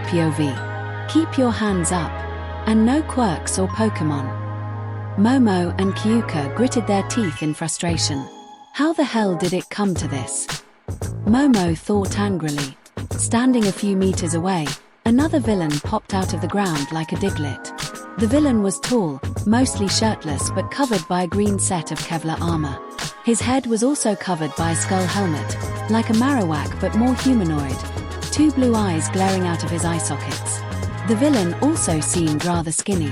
POV. Keep your hands up. And no quirks or Pokemon. Momo and Kyuka gritted their teeth in frustration. How the hell did it come to this? Momo thought angrily. Standing a few meters away, another villain popped out of the ground like a Diglett. The villain was tall, mostly shirtless but covered by a green set of Kevlar armor. His head was also covered by a skull helmet, like a Marowak but more humanoid, 2 blue eyes glaring out of his eye sockets. The villain also seemed rather skinny.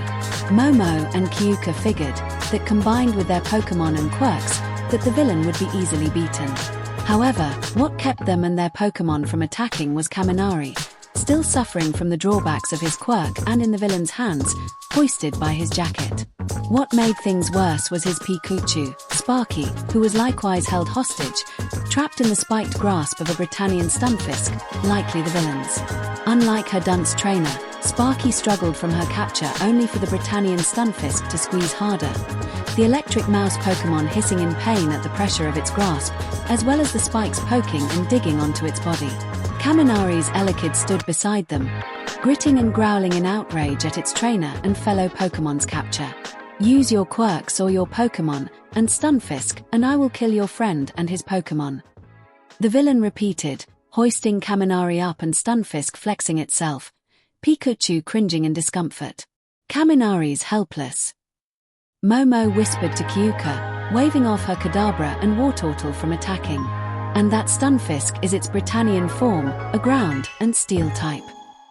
Momo and Kyuka figured that combined with their Pokemon and quirks, that the villain would be easily beaten. However, what kept them and their Pokemon from attacking was Kaminari, still suffering from the drawbacks of his quirk and in the villain's hands, hoisted by his jacket. What made things worse was his Pikachu, Sparky, who was likewise held hostage, trapped in the spiked grasp of a Britannian Stunfisk, likely the villain's. Unlike her dunce trainer, Sparky struggled from her capture only for the Britannian Stunfisk to squeeze harder. The electric mouse Pokemon hissing in pain at the pressure of its grasp, as well as the spikes poking and digging onto its body. Kaminari's Elekid stood beside them, gritting and growling in outrage at its trainer and fellow Pokemon's capture. Use your quirks or your Pokemon, and Stunfisk, and I will kill your friend and his Pokemon. The villain repeated, hoisting Kaminari up and Stunfisk flexing itself, Pikachu cringing in discomfort. Kaminari's helpless. Momo whispered to Kyuka, waving off her Kadabra and Wartortle from attacking. And that Stunfisk is its Britannian form, a ground and steel type.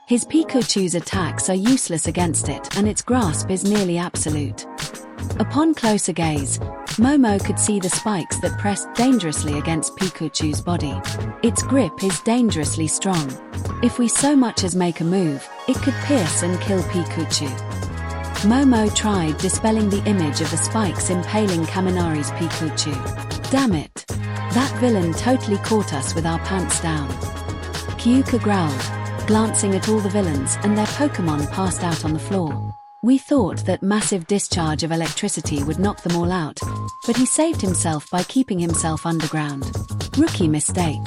His Pikachu's attacks are useless against it and its grasp is nearly absolute. Upon closer gaze, Momo could see the spikes that pressed dangerously against Pikachu's body. Its grip is dangerously strong. If we so much as make a move, it could pierce and kill Pikachu. Momo tried dispelling the image of the spikes impaling Kaminari's Pikachu. Damn it! That villain totally caught us with our pants down. Kyuka growled, glancing at all the villains and their Pokemon passed out on the floor. We thought that massive discharge of electricity would knock them all out, but he saved himself by keeping himself underground. Rookie mistake.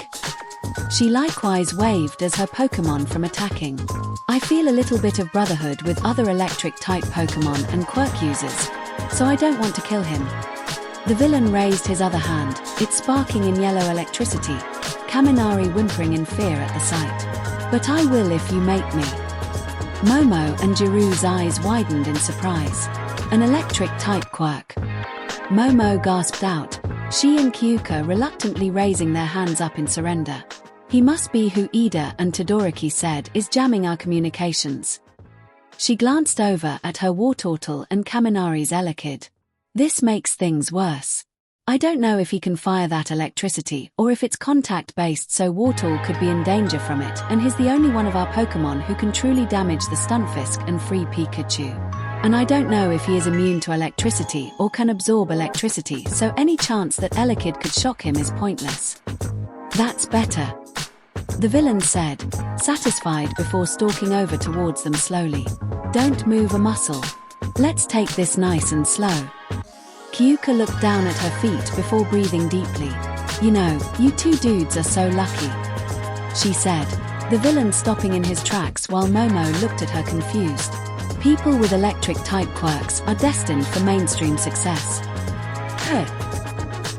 She likewise waved as her Pokemon from attacking. I feel a little bit of brotherhood with other electric-type Pokemon and quirk users, so I don't want to kill him. The villain raised his other hand, it sparking in yellow electricity, Kaminari whimpering in fear at the sight. But I will if you make me. Momo and Jiru's eyes widened in surprise. An electric-type quirk. Momo gasped out, she and Kyuka reluctantly raising their hands up in surrender. He must be who Ida and Todoroki said is jamming our communications. She glanced over at her Wartortle and Kaminari's Elekid. This makes things worse. I don't know if he can fire that electricity or if it's contact-based so Wartortle could be in danger from it and he's the only one of our Pokemon who can truly damage the Stunfisk and free Pikachu. And I don't know if he is immune to electricity or can absorb electricity so any chance that Elekid could shock him is pointless. That's better. The villain said, satisfied before stalking over towards them slowly. Don't move a muscle. Let's take this nice and slow. Kyuka looked down at her feet before breathing deeply. You know, you two dudes are so lucky, she said, the villain stopping in his tracks while Momo looked at her confused. People with electric-type quirks are destined for mainstream success.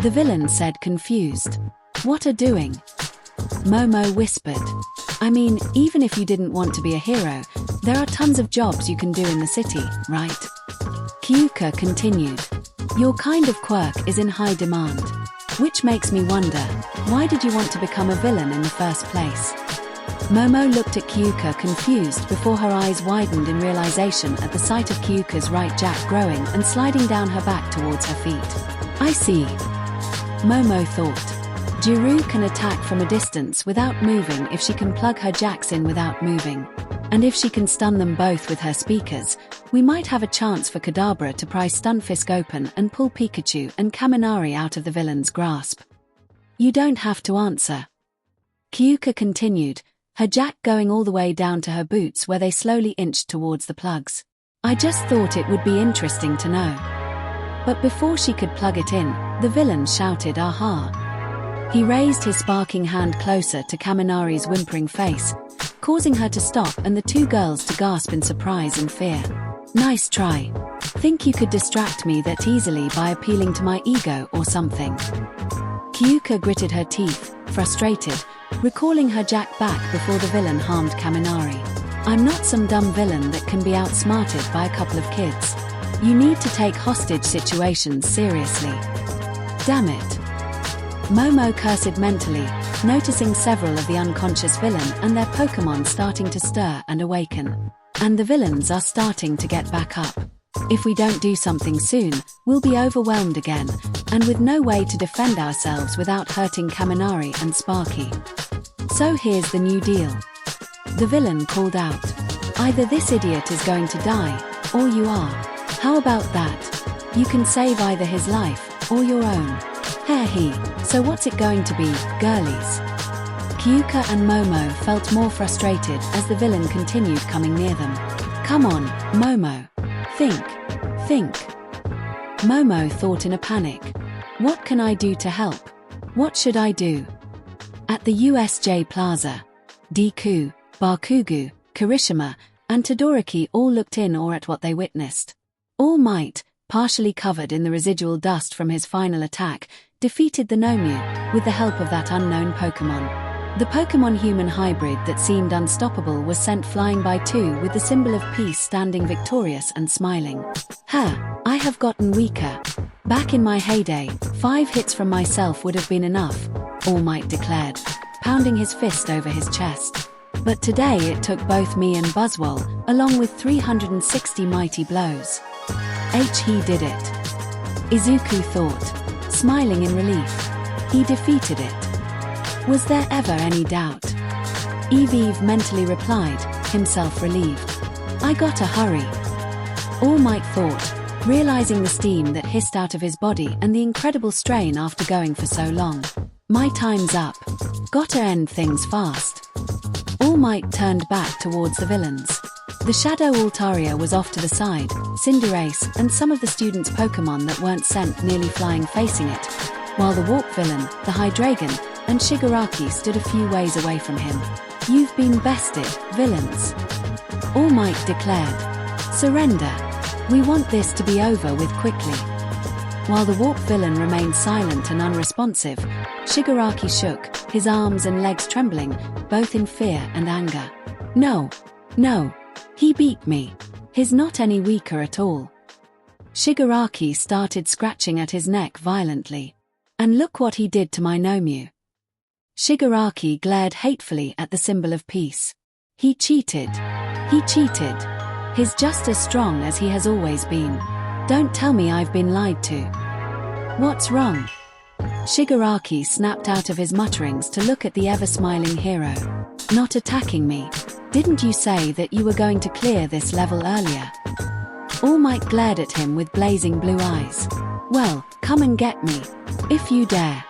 The villain said confused. What are doing? Momo whispered. I mean, even if you didn't want to be a hero, there are tons of jobs you can do in the city, right? Kyuka continued. Your kind of quirk is in high demand. Which makes me wonder, why did you want to become a villain in the first place? Momo looked at Kyuka confused before her eyes widened in realization at the sight of Kyuka's right jack growing and sliding down her back towards her feet. I see. Momo thought. Jiru can attack from a distance without moving if she can plug her jacks in without moving. And if she can stun them both with her speakers, we might have a chance for Kadabra to pry Stunfisk open and pull Pikachu and Kaminari out of the villain's grasp. You don't have to answer. Kyuka continued, her jack going all the way down to her boots where they slowly inched towards the plugs. I just thought it would be interesting to know. But before she could plug it in, the villain shouted aha. He raised his sparking hand closer to Kaminari's whimpering face, causing her to stop and the two girls to gasp in surprise and fear. Nice try. Think you could distract me that easily by appealing to my ego or something? Kyuka gritted her teeth, frustrated, recalling her Jack back before the villain harmed Kaminari. I'm not some dumb villain that can be outsmarted by a couple of kids. You need to take hostage situations seriously. Damn it. Momo cursed mentally, noticing several of the unconscious villain and their Pokemon starting to stir and awaken. And the villains are starting to get back up. If we don't do something soon, we'll be overwhelmed again, and with no way to defend ourselves without hurting Kaminari and Sparky. So here's the new deal. The villain called out. Either this idiot is going to die, or you are. How about that? You can save either his life, or your own. He. So what's it going to be, girlies? Kyuka and Momo felt more frustrated as the villain continued coming near them. Come on, Momo. Think. Momo thought in a panic. What can I do to help? What should I do? At the USJ Plaza, Deku, Bakugo, Kirishima, and Todoroki all looked in awe at what they witnessed. All Might, partially covered in the residual dust from his final attack, defeated the Nomu with the help of that unknown Pokemon. The Pokemon-human hybrid that seemed unstoppable was sent flying by too, with the symbol of peace standing victorious and smiling. I have gotten weaker. Back in my heyday, 5 hits from myself would have been enough, All Might declared, pounding his fist over his chest. But today it took both me and Buzzwole, along with 360 mighty blows. He did it. Izuku thought, smiling in relief. He defeated it. Was there ever any doubt? Evive mentally replied, himself relieved. I gotta hurry. All Might thought, realizing the steam that hissed out of his body and the incredible strain after going for so long. My time's up. Gotta end things fast. All Might turned back towards the villains. The Shadow Altaria was off to the side, Cinderace and some of the students' Pokemon that weren't sent nearly flying facing it, while the Warp villain, the Hydreigon, and Shigaraki stood a few ways away from him. You've been bested, villains. All Might declared. Surrender. We want this to be over with quickly. While the Warp villain remained silent and unresponsive, Shigaraki shook, his arms and legs trembling, both in fear and anger. No. He beat me. He's not any weaker at all. Shigaraki started scratching at his neck violently. And look what he did to my Nomu. Shigaraki glared hatefully at the symbol of peace. He cheated. He's just as strong as he has always been. Don't tell me I've been lied to. What's wrong? Shigaraki snapped out of his mutterings to look at the ever-smiling hero. Not attacking me. Didn't you say that you were going to clear this level earlier? All Might glared at him with blazing blue eyes. Well, come and get me. If you dare.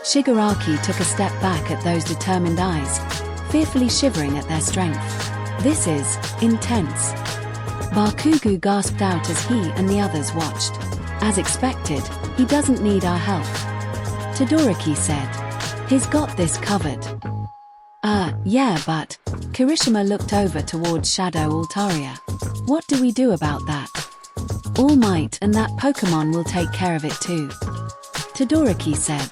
Shigaraki took a step back at those determined eyes, fearfully shivering at their strength. This is intense. Bakugo gasped out as he and the others watched. As expected, he doesn't need our help. Todoroki said. He's got this covered. Yeah, but... Kirishima looked over towards Shadow Altaria. What do we do about that? All Might and that Pokemon will take care of it too. Todoroki said.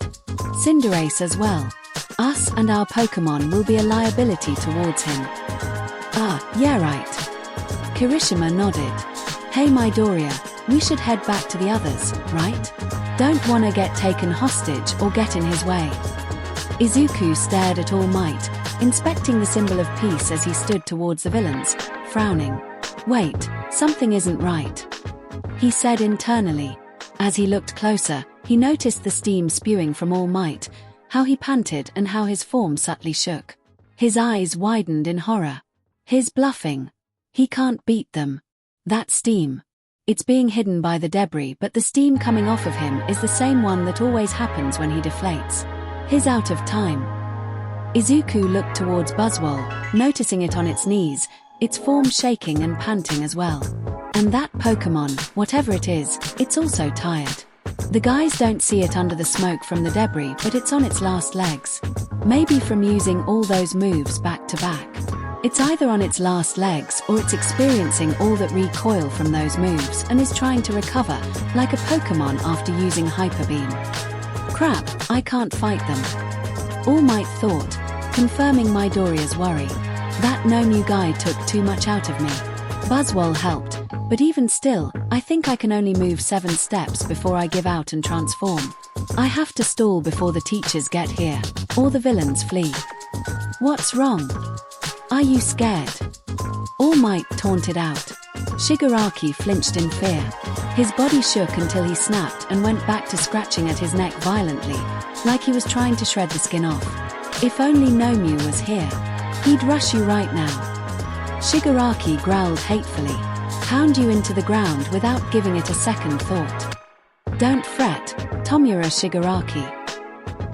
Cinderace as well. Us and our Pokemon will be a liability towards him. Yeah right. Kirishima nodded. Hey Midoriya, we should head back to the others, right? Don't wanna get taken hostage or get in his way. Izuku stared at All Might, inspecting the symbol of peace as he stood towards the villains, frowning. Wait, something isn't right. He said internally. As he looked closer, he noticed the steam spewing from All Might, how he panted and how his form subtly shook. His eyes widened in horror. He's bluffing. He can't beat them. That steam. It's being hidden by the debris, but the steam coming off of him is the same one that always happens when he deflates. He's out of time. Izuku looked towards Buzzwole, noticing it on its knees, its form shaking and panting as well. And that Pokemon, whatever it is, it's also tired. The guys don't see it under the smoke from the debris, but it's on its last legs. Maybe from using all those moves back to back. It's either on its last legs or it's experiencing all that recoil from those moves and is trying to recover, like a Pokemon after using Hyper Beam. Crap, I can't fight them. All Might thought, confirming Midoriya's worry. That no new guy took too much out of me. Buzzwole helped, but even still, I think I can only move 7 steps before I give out and transform. I have to stall before the teachers get here, or the villains flee. What's wrong? Are you scared? All Might taunted out. Shigaraki flinched in fear. His body shook until he snapped and went back to scratching at his neck violently, like he was trying to shred the skin off. If only Nomu was here. He'd rush you right now. Shigaraki growled hatefully. Pound you into the ground without giving it a second thought. Don't fret, Tomura Shigaraki.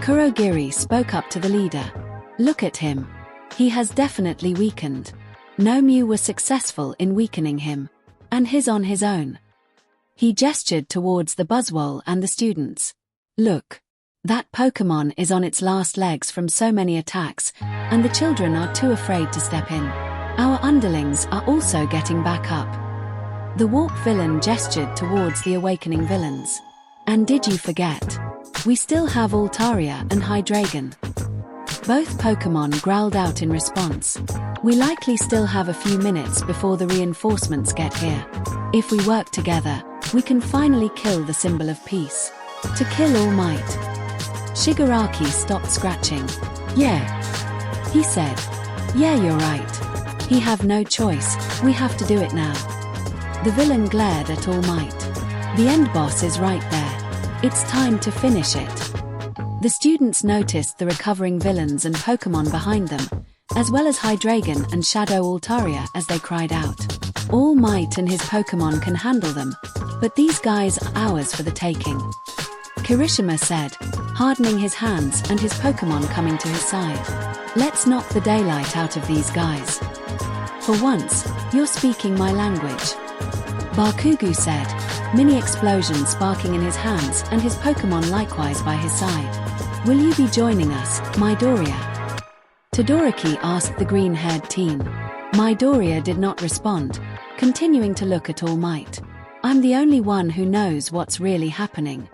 Kurogiri spoke up to the leader. Look at him. He has definitely weakened. Nomu was successful in weakening him. And he's on his own. He gestured towards the Buzzwole and the students. Look. That Pokemon is on its last legs from so many attacks, and the children are too afraid to step in. Our underlings are also getting back up. The Warp villain gestured towards the awakening villains. And did you forget? We still have Altaria and Hydreigon. Both Pokemon growled out in response. We likely still have a few minutes before the reinforcements get here. If we work together, we can finally kill the symbol of peace. To kill All Might. Shigaraki stopped scratching. Yeah. He said. Yeah, you're right. We have no choice, we have to do it now. The villain glared at All Might. The end boss is right there. It's time to finish it. The students noticed the recovering villains and Pokemon behind them, as well as Hydreigon and Shadow Altaria as they cried out. All Might and his Pokemon can handle them, but these guys are ours for the taking. Kirishima said, hardening his hands and his Pokemon coming to his side. Let's knock the daylight out of these guys. For once, you're speaking my language. Bakugu said, mini explosion sparking in his hands and his Pokemon likewise by his side. Will you be joining us, Midoriya? Todoroki asked the green-haired teen. Midoriya did not respond, continuing to look at All Might. I'm the only one who knows what's really happening.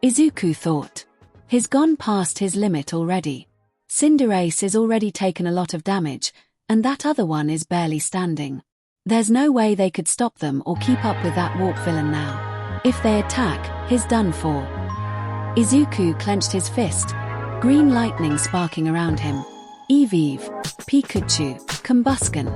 Izuku thought. He's gone past his limit already. Cinderace is already taken a lot of damage, and that other one is barely standing. There's no way they could stop them or keep up with that Warp villain now. If they attack, he's done for. Izuku clenched his fist, green lightning sparking around him. Eevee, Pikachu, Combusken.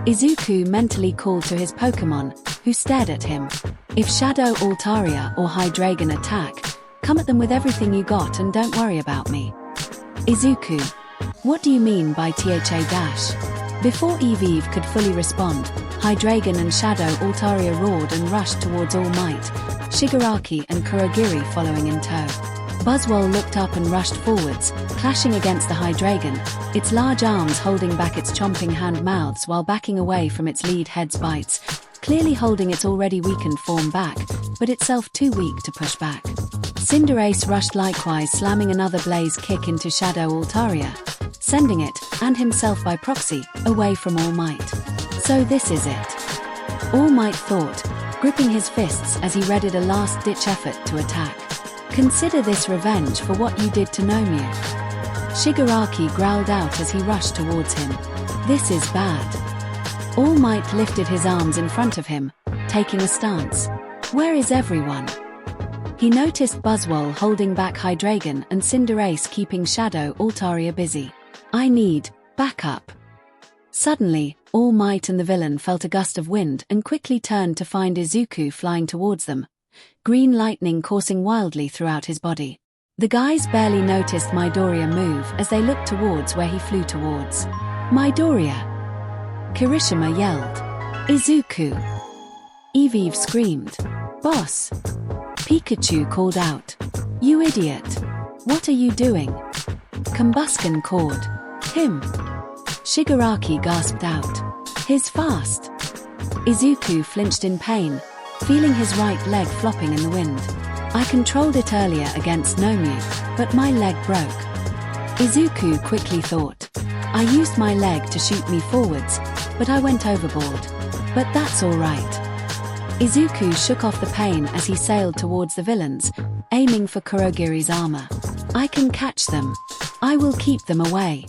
Izuku mentally called to his Pokemon, who stared at him. If Shadow Altaria or Hydreigon attack, come at them with everything you got and don't worry about me. Izuku. What do you mean by THA-? Before Eevee could fully respond, Hydreigon and Shadow Altaria roared and rushed towards All Might, Shigaraki and Kurogiri following in tow. Buzzwole looked up and rushed forwards, clashing against the Hydreigon, its large arms holding back its chomping hand mouths while backing away from its lead head's bites, clearly holding its already weakened form back, but itself too weak to push back. Cinderace rushed likewise, slamming another blaze kick into Shadow Altaria, sending it, and himself by proxy, away from All Might. So this is it. All Might thought, gripping his fists as he readied a last-ditch effort to attack. Consider this revenge for what you did to Nomu. Shigaraki growled out as he rushed towards him. This is bad. All Might lifted his arms in front of him, taking a stance. Where is everyone? He noticed Buzzwole holding back Hydreigon and Cinderace keeping Shadow Altaria busy. I need backup. Suddenly, All Might and the villain felt a gust of wind and quickly turned to find Izuku flying towards them, green lightning coursing wildly throughout his body. The guys barely noticed Midoriya move as they looked towards where he flew towards. Midoriya! Kirishima yelled. Izuku! Eevee screamed. Boss! Pikachu called out. You idiot! What are you doing? Combusken called. Him! Shigaraki gasped out. He's fast! Izuku flinched in pain, feeling his right leg flopping in the wind. I controlled it earlier against Nomu, but my leg broke. Izuku quickly thought. I used my leg to shoot me forwards, but I went overboard. But that's alright. Izuku shook off the pain as he sailed towards the villains, aiming for Kurogiri's armor. I can catch them. I will keep them away.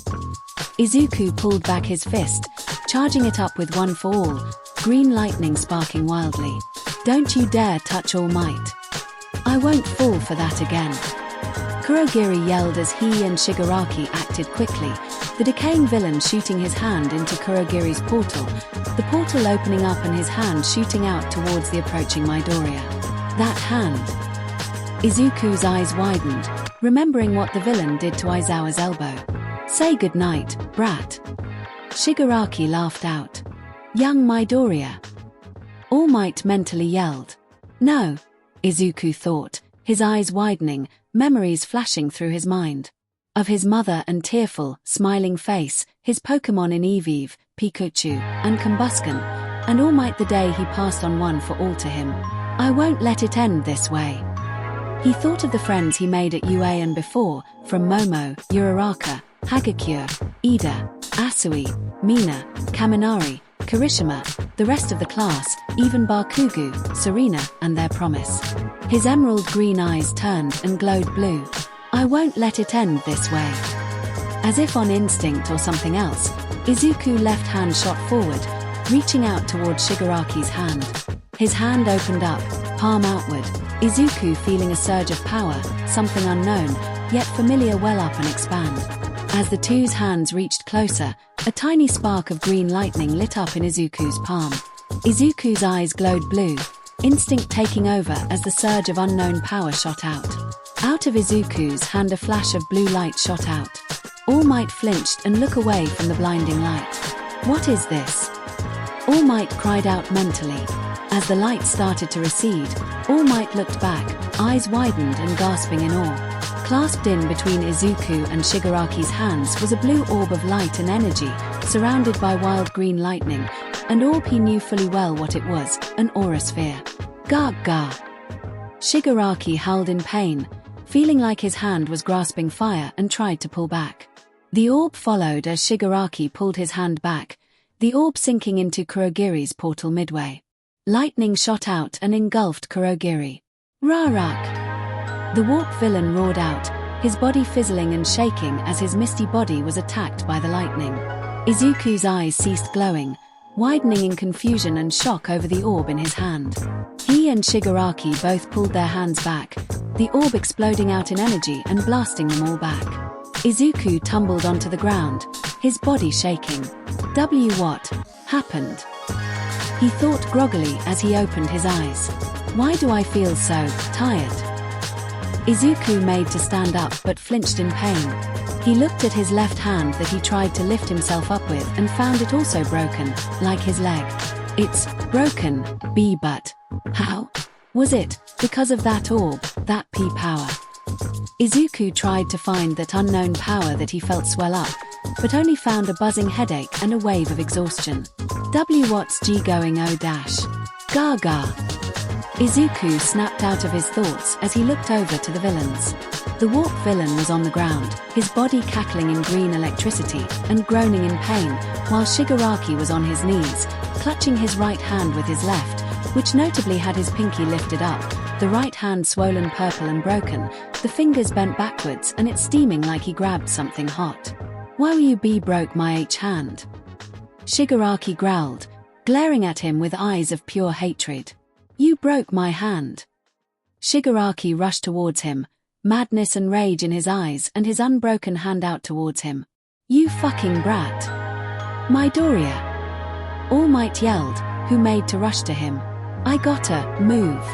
Izuku pulled back his fist, charging it up with one for all, green lightning sparking wildly. Don't you dare touch All Might. I won't fall for that again. Kurogiri yelled as he and Shigaraki acted quickly, the decaying villain shooting his hand into Kurogiri's portal, the portal opening up and his hand shooting out towards the approaching Midoriya. That hand. Izuku's eyes widened, remembering what the villain did to Aizawa's elbow. Say goodnight, brat. Shigaraki laughed out. Young Midoriya. All Might mentally yelled. No, Izuku thought, his eyes widening, memories flashing through his mind. Of his mother and tearful, smiling face, his Pokemon in Eevee, Pikachu, and Combusken, and All Might the day he passed on one for all to him. I won't let it end this way. He thought of the friends he made at UA and before, from Momo, Uraraka, Hagakure, Ida, Asui, Mina, Kaminari, Kirishima, the rest of the class, even Bakugu, Serena, and their promise. His emerald green eyes turned and glowed blue. I won't let it end this way. As if on instinct or something else, Izuku's left hand shot forward, reaching out towards Shigaraki's hand. His hand opened up, palm outward, Izuku feeling a surge of power, something unknown, yet familiar well up and expand. As the two's hands reached closer, a tiny spark of green lightning lit up in Izuku's palm. Izuku's eyes glowed blue, instinct taking over as the surge of unknown power shot out. Out of Izuku's hand a flash of blue light shot out. All Might flinched and looked away from the blinding light. What is this? All Might cried out mentally. As the light started to recede, All Might looked back, eyes widened and gasping in awe. Clasped in between Izuku and Shigaraki's hands was a blue orb of light and energy, surrounded by wild green lightning, and orb he knew fully well what it was, an aura sphere. Ga. Shigaraki howled in pain, feeling like his hand was grasping fire and tried to pull back. The orb followed as Shigaraki pulled his hand back, the orb sinking into Kurogiri's portal midway. Lightning shot out and engulfed Kurogiri. Rarak! The warp villain roared out, his body fizzling and shaking as his misty body was attacked by the lightning. Izuku's eyes ceased glowing, widening in confusion and shock over the orb in his hand. He and Shigaraki both pulled their hands back, the orb exploding out in energy and blasting them all back. Izuku tumbled onto the ground, his body shaking. What happened? He thought groggily as he opened his eyes. Why do I feel so tired? Izuku made to stand up but flinched in pain. He looked at his left hand that he tried to lift himself up with and found it also broken, like his leg. It's broken, but how? Was it because of that orb, that P power? Izuku tried to find that unknown power that he felt swell up, but only found a buzzing headache and a wave of exhaustion. What's G going oh dash? Gaga. Izuku snapped out of his thoughts as he looked over to the villains. The warp villain was on the ground, his body cackling in green electricity and groaning in pain, while Shigaraki was on his knees, clutching his right hand with his left, which notably had his pinky lifted up, the right hand swollen purple and broken, the fingers bent backwards and it steaming like he grabbed something hot. Why will you be broke my hand? Shigaraki growled, glaring at him with eyes of pure hatred. You broke my hand. Shigaraki rushed towards him, madness and rage in his eyes and his unbroken hand out towards him. You fucking brat. Midoriya. All Might yelled, who made to rush to him. I gotta move.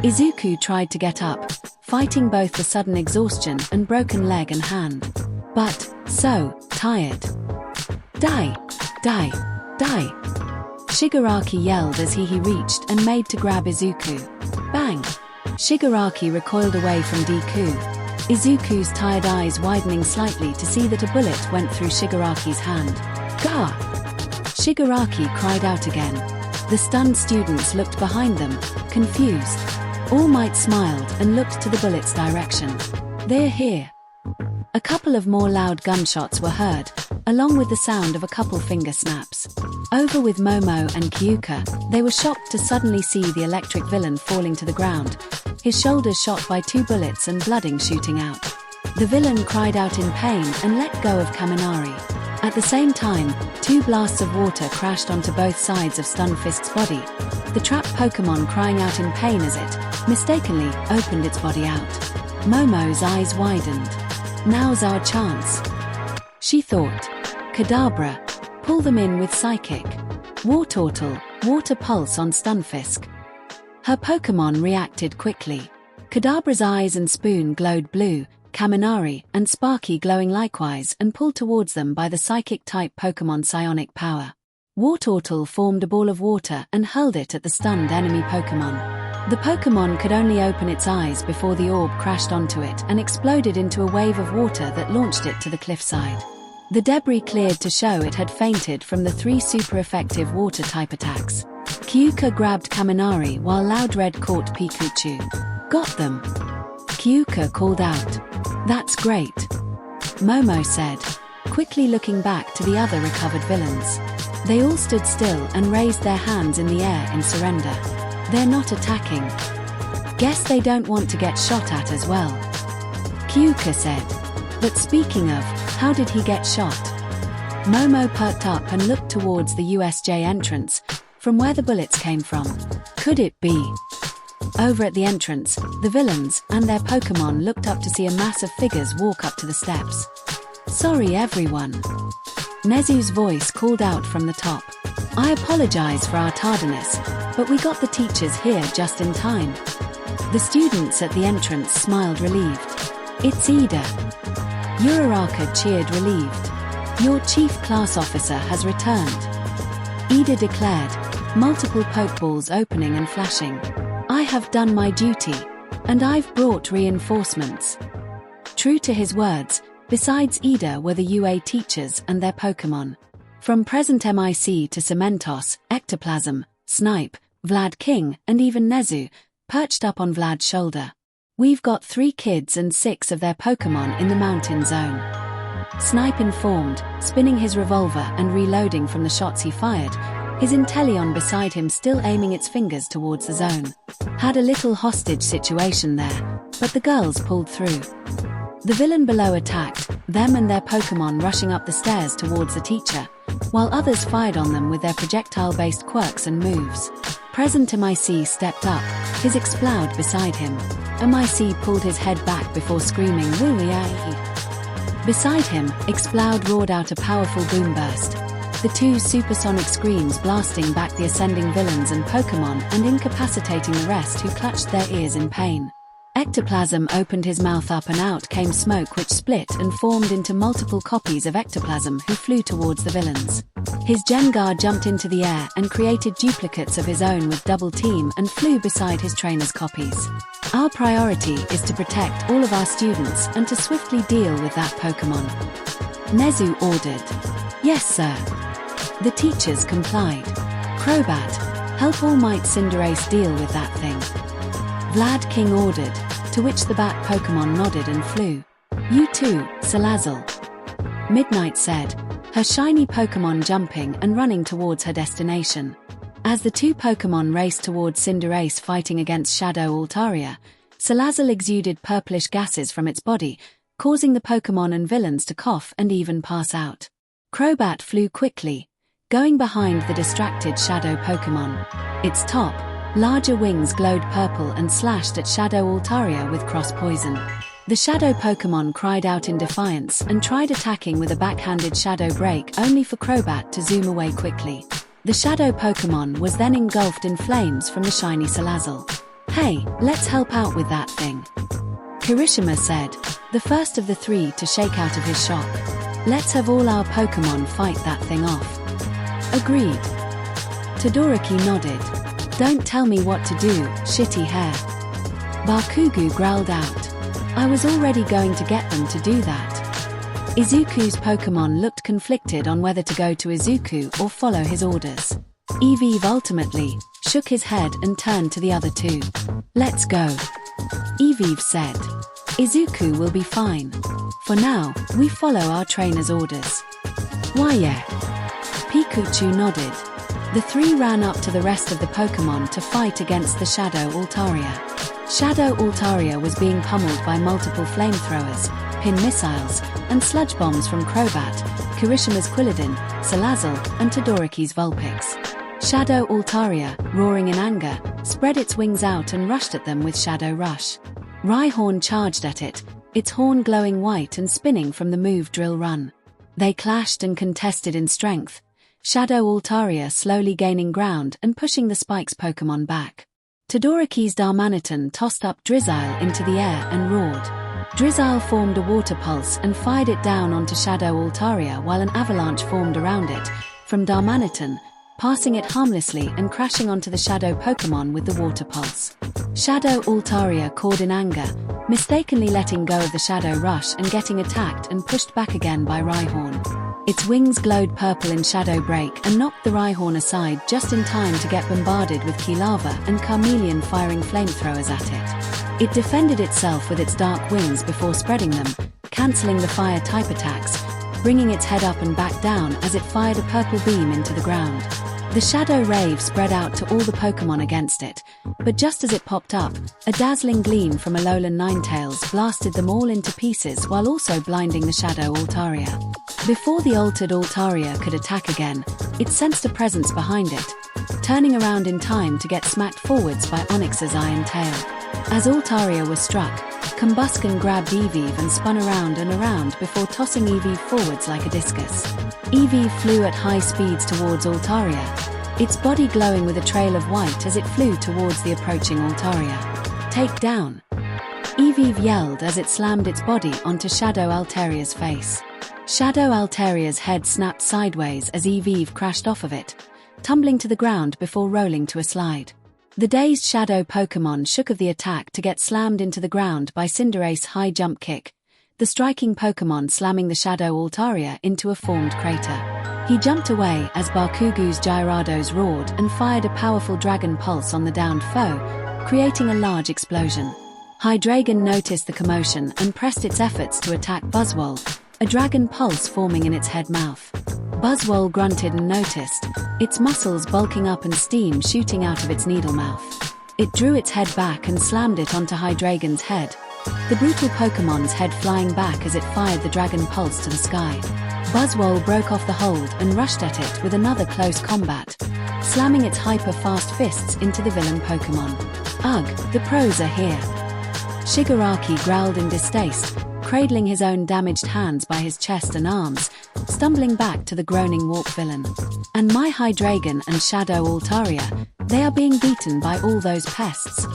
Izuku tried to get up, fighting both the sudden exhaustion and broken leg and hand. But, so tired. Die. Shigaraki yelled as he reached and made to grab Izuku. Bang! Shigaraki recoiled away from Deku. Izuku's tired eyes widening slightly to see that a bullet went through Shigaraki's hand. Gah! Shigaraki cried out again. The stunned students looked behind them, confused. All Might smiled and looked to the bullet's direction. They're here. A couple of more loud gunshots were heard, along with the sound of a couple finger snaps. Over with Momo and Kyuka, they were shocked to suddenly see the electric villain falling to the ground, his shoulders shot by 2 bullets and blooding shooting out. The villain cried out in pain and let go of Kaminari. At the same time, 2 blasts of water crashed onto both sides of Stunfisk's body, the trapped Pokemon crying out in pain as it, mistakenly, opened its body out. Momo's eyes widened. Now's our chance, she thought. Kadabra, pull them in with Psychic. Wartortle, Water Pulse on Stunfisk. Her Pokemon reacted quickly. Kadabra's eyes and spoon glowed blue, Kaminari and Sparky glowing likewise and pulled towards them by the Psychic-type Pokemon psionic power. Wartortle formed a ball of water and hurled it at the stunned enemy Pokemon. The Pokemon could only open its eyes before the orb crashed onto it and exploded into a wave of water that launched it to the cliffside. The debris cleared to show it had fainted from the 3 super-effective water-type attacks. Kyuka grabbed Kaminari while Loudred caught Pikachu. Got them! Kyuka called out. That's great, Momo said, quickly looking back to the other recovered villains. They all stood still and raised their hands in the air in surrender. They're not attacking. Guess they don't want to get shot at as well, Kyuka said. But speaking of, how did he get shot? Momo perked up and looked towards the USJ entrance, from where the bullets came from. Could it be? Over at the entrance, the villains and their Pokemon looked up to see a mass of figures walk up to the steps. Sorry everyone, Nezu's voice called out from the top. I apologize for our tardiness, but we got the teachers here just in time. The students at the entrance smiled relieved. It's Ida. Uraraka cheered relieved. Your chief class officer has returned, Ida declared, multiple Pokeballs opening and flashing. I have done my duty, and I've brought reinforcements. True to his words, besides Ida were the UA teachers and their Pokemon. From present MIC to Cementos, Ectoplasm, Snipe, Vlad King, and even Nezu, perched up on Vlad's shoulder. We've got 3 kids and 6 of their Pokemon in the mountain zone, Snipe informed, spinning his revolver and reloading from the shots he fired, his Inteleon beside him still aiming its fingers towards the zone. Had a little hostage situation there, but the girls pulled through. The villain below attacked, them and their Pokemon rushing up the stairs towards the teacher, while others fired on them with their projectile-based quirks and moves. Present MIC stepped up, his Exploud beside him. MIC pulled his head back before screaming "Woo-wee-ah!" Beside him, Exploud roared out a powerful boom burst, the 2 supersonic screams blasting back the ascending villains and Pokemon and incapacitating the rest who clutched their ears in pain. Ectoplasm opened his mouth up and out came smoke which split and formed into multiple copies of Ectoplasm who flew towards the villains. His Gengar jumped into the air and created duplicates of his own with Double Team and flew beside his trainer's copies. Our priority is to protect all of our students and to swiftly deal with that Pokemon, Nezu ordered. Yes sir. The teachers complied. Crobat, help All Might Cinderace deal with that thing, Vlad King ordered, to which the bat Pokemon nodded and flew. You too, Salazzle, Midnight said, her shiny Pokemon jumping and running towards her destination. As the 2 Pokemon raced towards Cinderace fighting against Shadow Altaria, Salazzle exuded purplish gases from its body, causing the Pokemon and villains to cough and even pass out. Crobat flew quickly, going behind the distracted Shadow Pokemon. Its top, larger wings glowed purple and slashed at Shadow Altaria with cross poison. The Shadow Pokemon cried out in defiance and tried attacking with a backhanded Shadow Break only for Crobat to zoom away quickly. The Shadow Pokemon was then engulfed in flames from the shiny Salazzle. Hey, let's help out with that thing, Kirishima said, the first of the 3 to shake out of his shock. Let's have all our Pokemon fight that thing off. Agreed. Todoroki nodded. Don't tell me what to do, shitty hair. Bakugu growled out. I was already going to get them to do that. Izuku's Pokemon looked conflicted on whether to go to Izuku or follow his orders. Eevee ultimately shook his head and turned to the other 2. Let's go, Eevee said. Izuku will be fine. For now, we follow our trainer's orders. Why yeah. Pikachu nodded. The three ran up to the rest of the Pokémon to fight against the Shadow Altaria. Shadow Altaria was being pummeled by multiple flamethrowers, pin missiles, and sludge bombs from Crobat, Kirishima's Quilladin, Salazzle, and Todoroki's Vulpix. Shadow Altaria, roaring in anger, spread its wings out and rushed at them with Shadow Rush. Rhyhorn charged at it, its horn glowing white and spinning from the move Drill Run. They clashed and contested in strength, Shadow Altaria slowly gaining ground and pushing the Spikes Pokémon back. Todoroki's Darmanitan tossed up Drizzile into the air and roared. Drizzile formed a water pulse and fired it down onto Shadow Altaria while an avalanche formed around it, from Darmanitan, passing it harmlessly and crashing onto the Shadow Pokémon with the water pulse. Shadow Altaria cawed in anger, mistakenly letting go of the Shadow Rush and getting attacked and pushed back again by Rhyhorn. Its wings glowed purple in Shadow Break and knocked the Rhyhorn aside just in time to get bombarded with Key Lava and Carmeleon firing flamethrowers at it. It defended itself with its dark wings before spreading them, cancelling the fire-type attacks, bringing its head up and back down as it fired a purple beam into the ground. The Shadow Rave spread out to all the Pokémon against it, but just as it popped up, a dazzling gleam from Alolan Ninetales blasted them all into pieces while also blinding the Shadow Altaria. Before the altered Altaria could attack again, it sensed a presence behind it, turning around in time to get smacked forwards by Onyx's iron tail. As Altaria was struck, Combusken grabbed Eevee and spun around and around before tossing Eevee forwards like a discus. Eevee flew at high speeds towards Altaria, its body glowing with a trail of white as it flew towards the approaching Altaria. Take down! Eevee yelled as it slammed its body onto Shadow Altaria's face. Shadow Altaria's head snapped sideways as Eevee crashed off of it, tumbling to the ground before rolling to a slide. The dazed Shadow Pokémon shook of the attack to get slammed into the ground by Cinderace's high jump kick, the striking Pokémon slamming the Shadow Altaria into a formed crater. He jumped away as Bakugu's Gyarados roared and fired a powerful Dragon Pulse on the downed foe, creating a large explosion. Hydreigon noticed the commotion and pressed its efforts to attack Buzzwole, a Dragon Pulse forming in its head-mouth. Buzzwole grunted and noticed, its muscles bulking up and steam shooting out of its needle mouth. It drew its head back and slammed it onto Hydreigon's head, the brutal Pokémon's head flying back as it fired the Dragon Pulse to the sky. Buzzwole broke off the hold and rushed at it with another close combat, slamming its hyper-fast fists into the villain Pokémon. Ugh, the pros are here. Shigaraki growled in distaste, cradling his own damaged hands by his chest and arms, stumbling back to the groaning warp villain. And my Hydreigon and Shadow Altaria, they are being beaten by all those pests.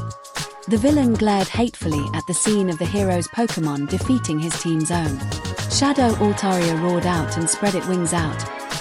The villain glared hatefully at the scene of the hero's Pokémon defeating his team's own. Shadow Altaria roared out and spread its wings out,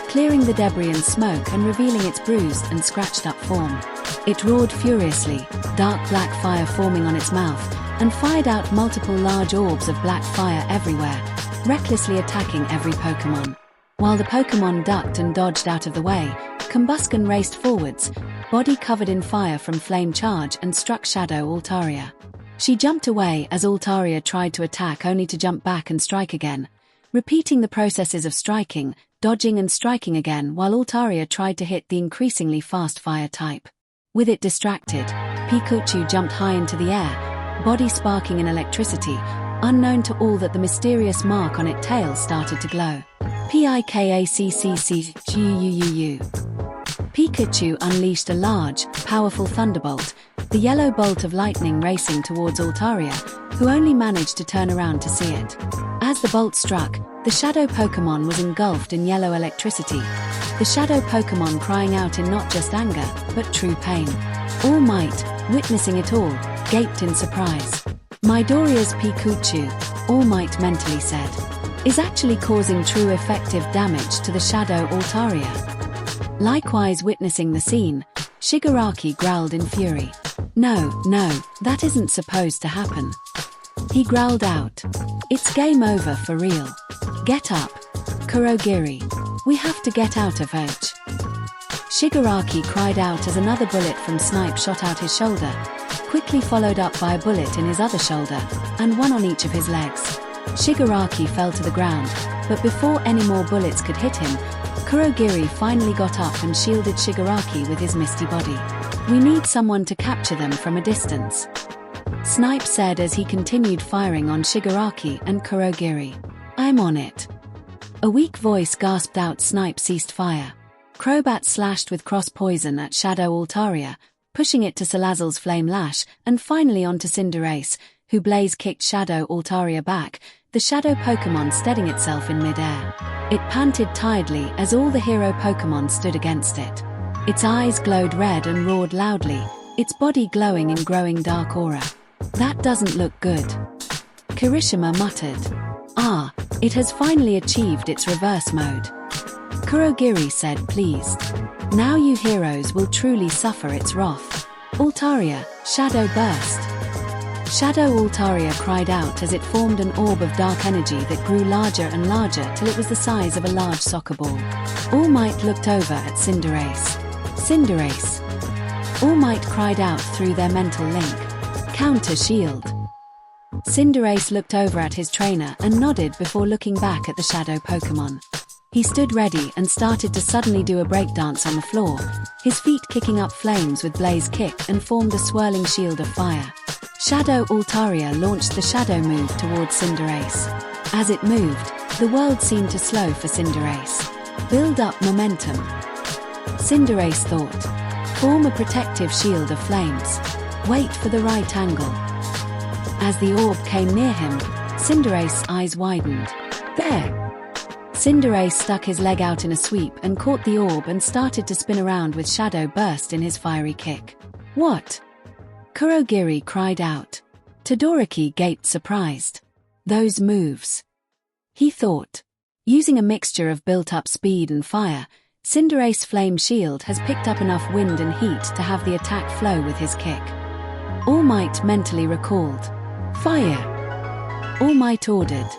clearing the debris and smoke and revealing its bruised and scratched up form. It roared furiously, dark black fire forming on its mouth, and fired out multiple large orbs of black fire everywhere, recklessly attacking every Pokémon. While the Pokémon ducked and dodged out of the way, Combusken raced forwards, body covered in fire from flame charge, and struck Shadow Altaria. She jumped away as Altaria tried to attack only to jump back and strike again, repeating the processes of striking, dodging and striking again while Altaria tried to hit the increasingly fast fire type. With it distracted, Pikachu jumped high into the air, body sparking in electricity, unknown to all that the mysterious mark on its tail started to glow. Pikachu. Pikachu unleashed a large, powerful thunderbolt, the yellow bolt of lightning racing towards Altaria, who only managed to turn around to see it. As the bolt struck, the Shadow Pokémon was engulfed in yellow electricity, the Shadow Pokémon crying out in not just anger, but true pain. All Might, witnessing it all, gaped in surprise. Midoriya's Pikachu, All Might mentally said, is actually causing true effective damage to the Shadow Altaria. Likewise witnessing the scene, Shigaraki growled in fury. No, that isn't supposed to happen. He growled out. It's game over for real. Get up. Kurogiri. We have to get out of H. Shigaraki cried out as another bullet from Snipe shot out his shoulder, quickly followed up by a bullet in his other shoulder, and one on each of his legs. Shigaraki fell to the ground, But before any more bullets could hit him, Kurogiri finally got up and shielded Shigaraki with his misty body. "We need someone to capture them from a distance," Snipe said as he continued firing on Shigaraki and Kurogiri. "I'm on it." A weak voice gasped out. Snipe ceased fire. Crobat slashed with cross poison at Shadow Altaria, pushing it to Salazzle's Flame Lash, and finally onto Cinderace, who blaze kicked Shadow Altaria back, the Shadow Pokémon steadying itself in mid-air. It panted tiredly as all the hero Pokémon stood against it. Its eyes glowed red and roared loudly, its body glowing in growing dark aura. "That doesn't look good," Kirishima muttered. "Ah, it has finally achieved its reverse mode," Kurogiri said, pleased. "Now you heroes will truly suffer its wrath." "Altaria, Shadow Burst!" Shadow Altaria cried out as it formed an orb of dark energy that grew larger and larger till it was the size of a large soccer ball. All Might looked over at Cinderace. "Cinderace!" All Might cried out through their mental link. "Counter Shield!" Cinderace looked over at his trainer and nodded before looking back at the Shadow Pokémon. He stood ready and started to suddenly do a breakdance on the floor, his feet kicking up flames with Blaze Kick and formed a swirling shield of fire. Shadow Altaria launched the Shadow move towards Cinderace. As it moved, the world seemed to slow for Cinderace. "Build up momentum," Cinderace thought. "Form a protective shield of flames. Wait for the right angle." As the orb came near him, Cinderace's eyes widened. "There!" Cinderace stuck his leg out in a sweep and caught the orb and started to spin around with Shadow Burst in his fiery kick. "What?" Kurogiri cried out. Todoroki gaped surprised. "Those moves," he thought. Using a mixture of built-up speed and fire, Cinderace's Flame Shield has picked up enough wind and heat to have the attack flow with his kick. All Might mentally recalled. "Fire!" All Might ordered.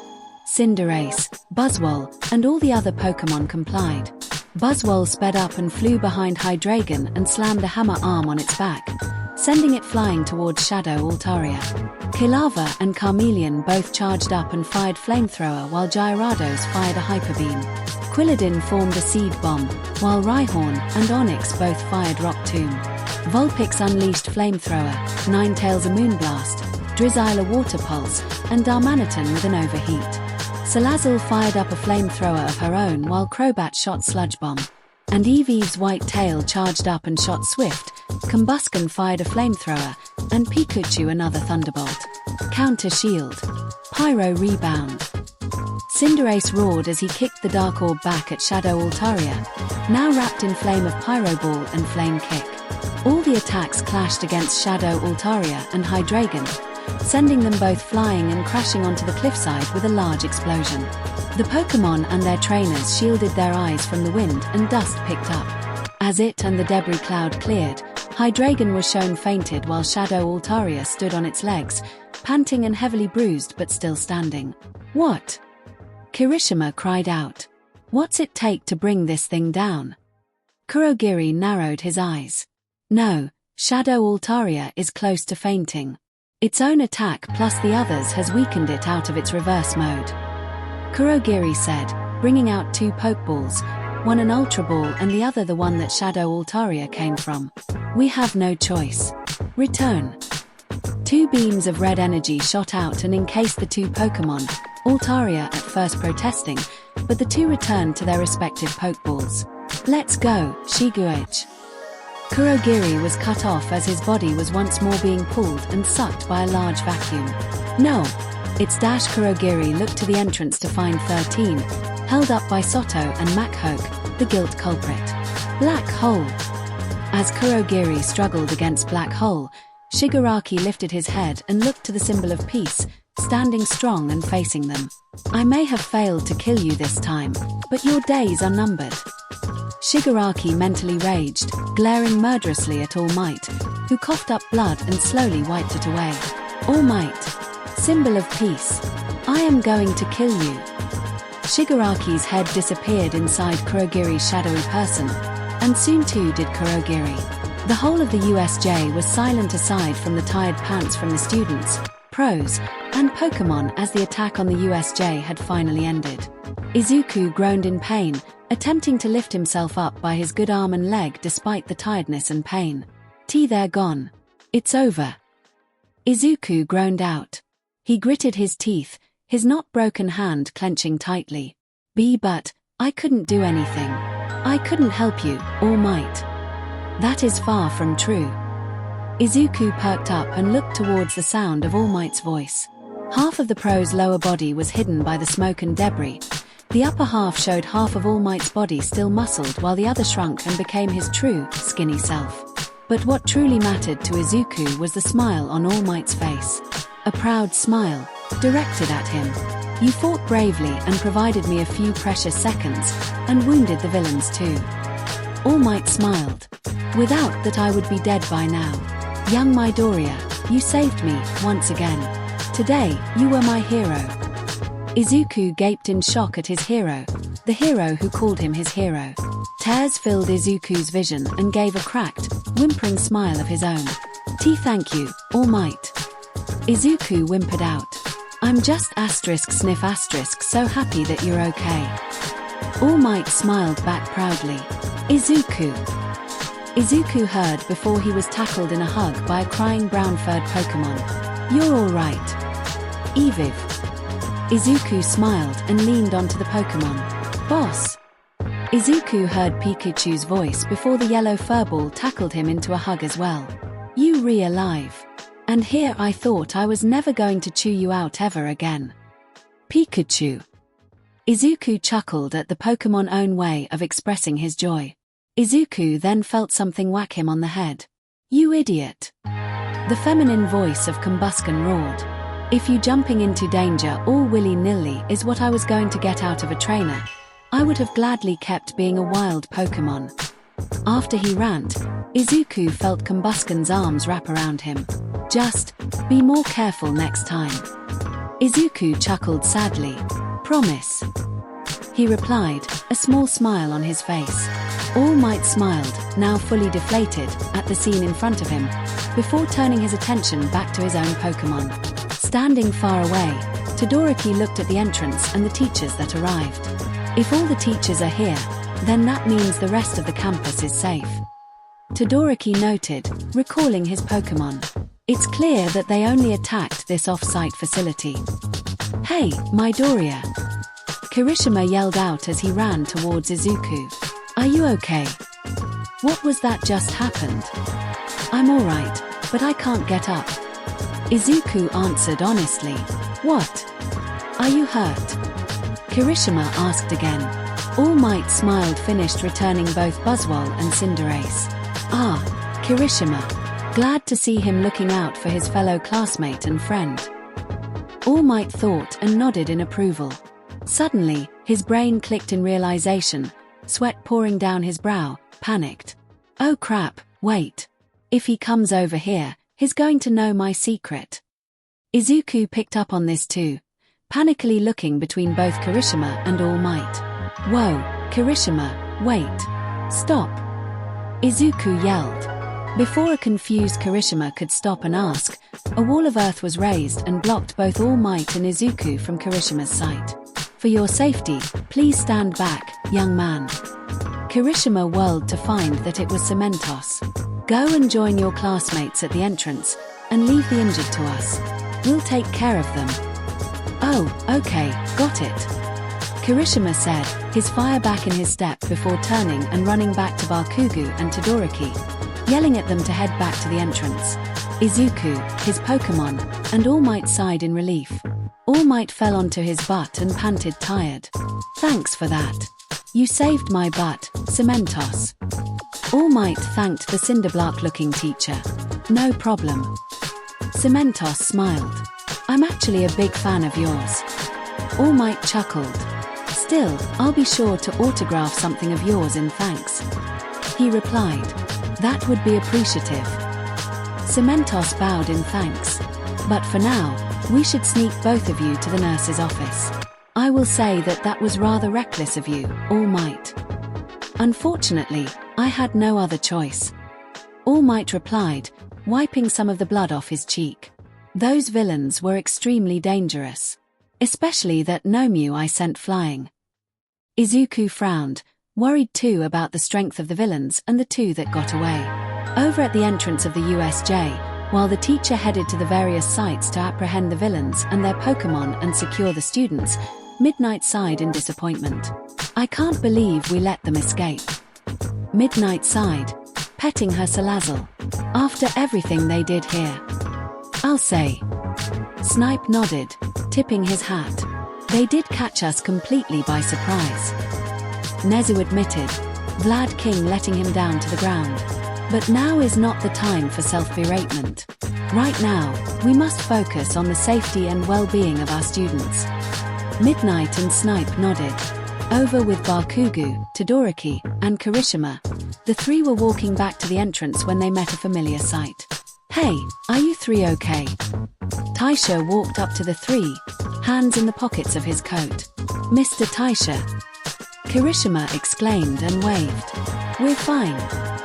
Cinderace, Buzzwole, and all the other Pokémon complied. Buzzwole sped up and flew behind Hydreigon and slammed a hammer arm on its back, sending it flying towards Shadow Altaria. Kilava and Carmeleon both charged up and fired Flamethrower while Gyarados fired a Hyper Beam. Quilladin formed a Seed Bomb, while Rhyhorn and Onix both fired Rock Tomb. Vulpix unleashed Flamethrower, Ninetales a Moonblast, Drizzile a Water Pulse, and Darmanitan with an Overheat. Salazzle fired up a flamethrower of her own while Crobat shot Sludge Bomb. And Eevee's white tail charged up and shot Swift, Combusken fired a flamethrower, and Pikachu another Thunderbolt. Counter Shield. Pyro Rebound. Cinderace roared as he kicked the Dark Orb back at Shadow Altaria, now wrapped in flame of Pyro Ball and Flame Kick. All the attacks clashed against Shadow Altaria and Hydreigon, sending them both flying and crashing onto the cliffside with a large explosion. The Pokémon and their trainers shielded their eyes from the wind and dust picked up. As it and the debris cloud cleared, Hydreigon was shown fainted while Shadow Altaria stood on its legs, panting and heavily bruised but still standing. "What?" Kirishima cried out. "What's it take to bring this thing down?" Kurogiri narrowed his eyes. "No, Shadow Altaria is close to fainting. Its own attack plus the others has weakened it out of its reverse mode," Kurogiri said, bringing out two Pokeballs, one an Ultra Ball and the other the one that Shadow Altaria came from. "We have no choice. Return." Two beams of red energy shot out and encased the two Pokémon, Altaria at first protesting, but the two returned to their respective Pokeballs. "Let's go, Shiguich." Kurogiri was cut off as his body was once more being pulled and sucked by a large vacuum. "No!" Its dash Kurogiri looked to the entrance to find 13, held up by Soto and Makhoke, the guilt culprit. "Black Hole!" As Kurogiri struggled against Black Hole, Shigaraki lifted his head and looked to the symbol of peace, standing strong and facing them. "I may have failed to kill you this time, but your days are numbered." Shigaraki mentally raged, glaring murderously at All Might, who coughed up blood and slowly wiped it away. "All Might, symbol of peace. I am going to kill you." Shigaraki's head disappeared inside Kurogiri's shadowy person, and soon too did Kurogiri. The whole of the USJ was silent aside from the tired pants from the students, pros, and Pokémon as the attack on the USJ had finally ended. Izuku groaned in pain, attempting to lift himself up by his good arm and leg despite the tiredness and pain. They're gone. It's over. Izuku groaned out. He gritted his teeth, his not broken hand clenching tightly. But I couldn't do anything. I couldn't help you, All Might. That is far from true. Izuku perked up and looked towards the sound of All Might's voice. Half of the pro's lower body was hidden by the smoke and debris. The upper half showed half of All Might's body still muscled while the other shrunk and became his true, skinny self. But what truly mattered to Izuku was the smile on All Might's face. A proud smile, directed at him. You fought bravely and provided me a few precious seconds, and wounded the villains too. All Might smiled. Without that I would be dead by now. Young Midoriya, you saved me, once again. Today, you were my hero. Izuku gaped in shock at his hero, the hero who called him his hero. Tears filled Izuku's vision and gave a cracked, whimpering smile of his own. Thank you, All Might. Izuku whimpered out. I'm just sniff so happy that you're okay. All Might smiled back proudly. Izuku. Izuku heard before he was tackled in a hug by a crying brown-furred Pokemon. You're all right. Eviv. Izuku smiled and leaned onto the Pokemon. Boss. Izuku heard Pikachu's voice before the yellow furball tackled him into a hug as well. You re-alive. And here I thought I was never going to chew you out ever again. Pikachu. Izuku chuckled at the Pokemon's own way of expressing his joy. Izuku then felt something whack him on the head. You idiot. The feminine voice of Combusken roared. If you jumping into danger all willy-nilly is what I was going to get out of a trainer, I would have gladly kept being a wild Pokemon. After he rant, Izuku felt Combusken's arms wrap around him. Just, be more careful next time. Izuku chuckled sadly. Promise. He replied, a small smile on his face. All Might smiled, now fully deflated, at the scene in front of him, before turning his attention back to his own Pokemon. Standing far away, Todoroki looked at the entrance and the teachers that arrived. If all the teachers are here, then that means the rest of the campus is safe. Todoroki noted, recalling his Pokemon. It's clear that they only attacked this off-site facility. Hey, Midoriya! Kirishima yelled out as he ran towards Izuku. Are you okay? What was that just happened? I'm alright, but I can't get up. Izuku answered honestly. What? Are you hurt? Kirishima asked again. All Might smiled, finished returning both Buzzwole and Cinderace. Ah, Kirishima. Glad to see him looking out for his fellow classmate and friend. All Might thought and nodded in approval. Suddenly, his brain clicked in realization, sweat pouring down his brow, panicked. Oh crap, wait. If he comes over here, he's going to know my secret. Izuku picked up on this too, panically looking between both Kirishima and All Might. Whoa, Kirishima, wait. Stop. Izuku yelled. Before a confused Kirishima could stop and ask, a wall of earth was raised and blocked both All Might and Izuku from Kirishima's sight. For your safety, please stand back, young man. Kirishima whirled to find that it was Cementos. Go and join your classmates at the entrance, and leave the injured to us. We'll take care of them. Oh, okay, got it. Kirishima said, his fire back in his step before turning and running back to Bakugo and Todoroki, yelling at them to head back to the entrance. Izuku, his Pokemon, and All Might sighed in relief. All Might fell onto his butt and panted tired. Thanks for that. You saved my butt, Cementos. All Might thanked the Cinderblock-looking teacher. No problem. Cementos smiled. I'm actually a big fan of yours. All Might chuckled. Still, I'll be sure to autograph something of yours in thanks. He replied. That would be appreciative. Cementos bowed in thanks. But for now, we should sneak both of you to the nurse's office. I will say that that was rather reckless of you, All Might. Unfortunately, I had no other choice. All Might replied, wiping some of the blood off his cheek. Those villains were extremely dangerous. Especially that Nomu I sent flying. Izuku frowned, worried too about the strength of the villains and the two that got away. Over at the entrance of the USJ, while the teacher headed to the various sites to apprehend the villains and their Pokemon and secure the students, Midnight sighed in disappointment. I can't believe we let them escape. Midnight sighed, petting her Salazzle. After everything they did here. I'll say. Snipe nodded, tipping his hat. They did catch us completely by surprise. Nezu admitted, Vlad King letting him down to the ground. But now is not the time for self-beratement. Right now, we must focus on the safety and well-being of our students. Midnight and Snipe nodded. Over with Bakugu, Todoroki, and Kirishima, the three were walking back to the entrance when they met a familiar sight. Hey, are you three okay? Taisha walked up to the three, hands in the pockets of his coat. Mr. Taisha. Kirishima exclaimed and waved. We're fine.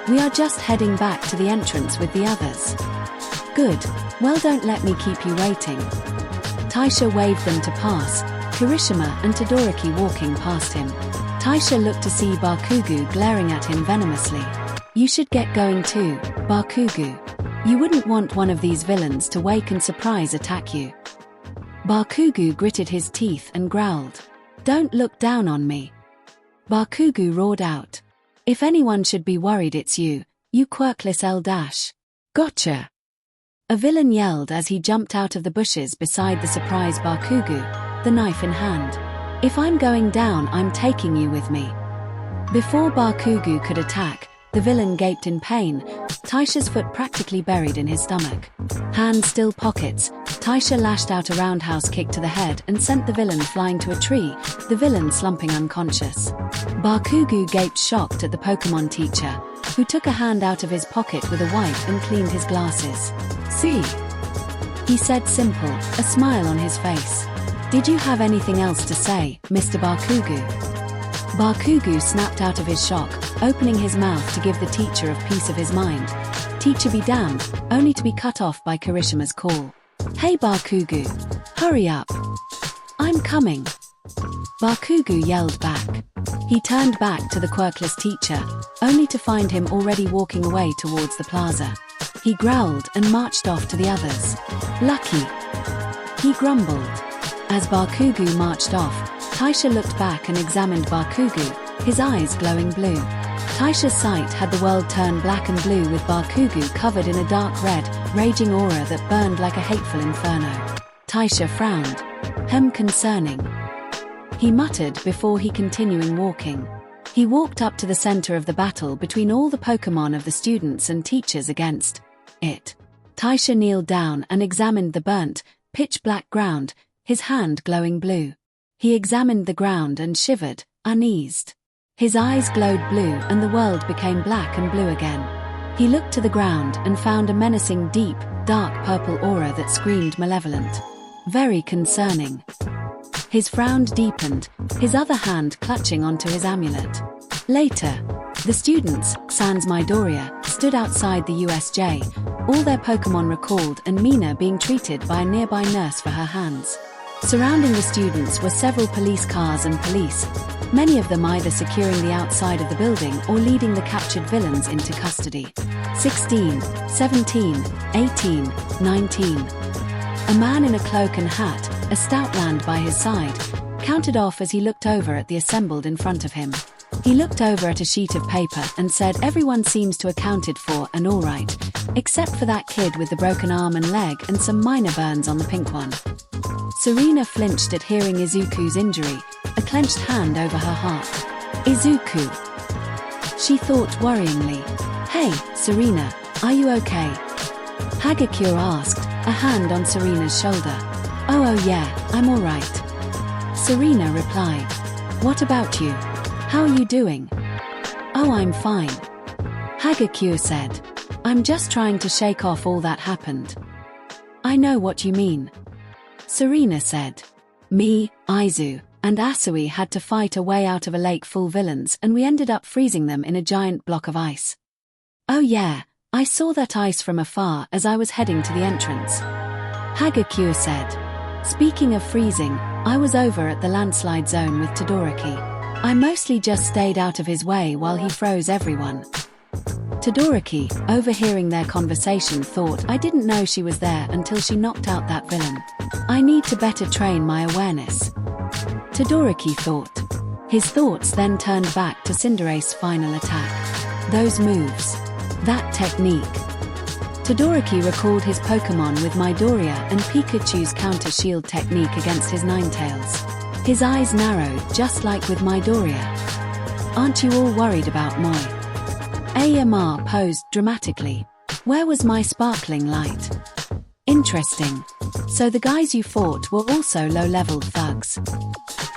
We are just heading back to the entrance with the others. Good, well don't let me keep you waiting. Taisha waved them to pass, Kirishima and Todoroki walking past him. Taisha looked to see Bakugu glaring at him venomously. You should get going too, Bakugu. You wouldn't want one of these villains to wake and surprise attack you. Bakugu gritted his teeth and growled. Don't look down on me. Bakugu roared out. If anyone should be worried it's you, you quirkless L-. Gotcha. A villain yelled as he jumped out of the bushes beside the surprised Bakugu, the knife in hand. If I'm going down I'm taking you with me. Before Bakugu could attack, the villain gaped in pain, Taisha's foot practically buried in his stomach. Hands still pockets, Taisha lashed out a roundhouse kick to the head and sent the villain flying to a tree, the villain slumping unconscious. Bakugu gaped shocked at the Pokemon teacher, who took a hand out of his pocket with a wipe and cleaned his glasses. See? He said simple, a smile on his face. Did you have anything else to say, Mr. Bakugu? Bakugu snapped out of his shock, opening his mouth to give the teacher a piece of his mind. Teacher be damned, only to be cut off by Kirishima's call. Hey Bakugu, hurry up. I'm coming. Bakugu yelled back. He turned back to the quirkless teacher, only to find him already walking away towards the plaza. He growled and marched off to the others. Lucky. He grumbled. As Bakugu marched off, Taisha looked back and examined Bakugu, his eyes glowing blue. Taisha's sight had the world turn black and blue with Bakugu covered in a dark red, raging aura that burned like a hateful inferno. Taisha frowned. Concerning. He muttered before he continuing walking. He walked up to the center of the battle between all the Pokemon of the students and teachers against it. Taisha kneeled down and examined the burnt, pitch-black ground, his hand glowing blue. He examined the ground and shivered, uneased. His eyes glowed blue and the world became black and blue again. He looked to the ground and found a menacing deep, dark purple aura that screamed malevolent. Very concerning. His frown deepened, his other hand clutching onto his amulet. Later, the students, sans Midoriya, stood outside the USJ, all their Pokemon recalled and Mina being treated by a nearby nurse for her hands. Surrounding the students were several police cars and police, many of them either securing the outside of the building or leading the captured villains into custody. 16, 17, 18, 19. A man in a cloak and hat, a stout lad by his side, counted off as he looked over at the assembled in front of him. He looked over at a sheet of paper and said everyone seems to accounted for and all right, except for that kid with the broken arm and leg and some minor burns on the pink one. Serena flinched at hearing Izuku's injury, a clenched hand over her heart. Izuku. She thought worryingly. Hey, Serena, are you okay? Hagakure asked, a hand on Serena's shoulder. Oh yeah, I'm alright. Serena replied. What about you? How are you doing? Oh, I'm fine. Hagakure said. I'm just trying to shake off all that happened. I know what you mean. Serena said. Me, Izu, and Asui had to fight a way out of a lake full villains and we ended up freezing them in a giant block of ice. Oh yeah, I saw that ice from afar as I was heading to the entrance. Hagakure said. Speaking of freezing, I was over at the landslide zone with Todoroki. I mostly just stayed out of his way while he froze everyone. Todoroki, overhearing their conversation, thought, I didn't know she was there until she knocked out that villain. I need to better train my awareness. Todoroki thought. His thoughts then turned back to Cinderace's final attack. Those moves. That technique. Todoroki recalled his Pokemon with Midoriya and Pikachu's counter shield technique against his Ninetales. His eyes narrowed, just like with Midoriya. Aren't you all worried about Moi? AMR posed dramatically. Where was my sparkling light? Interesting. So the guys you fought were also low-level thugs.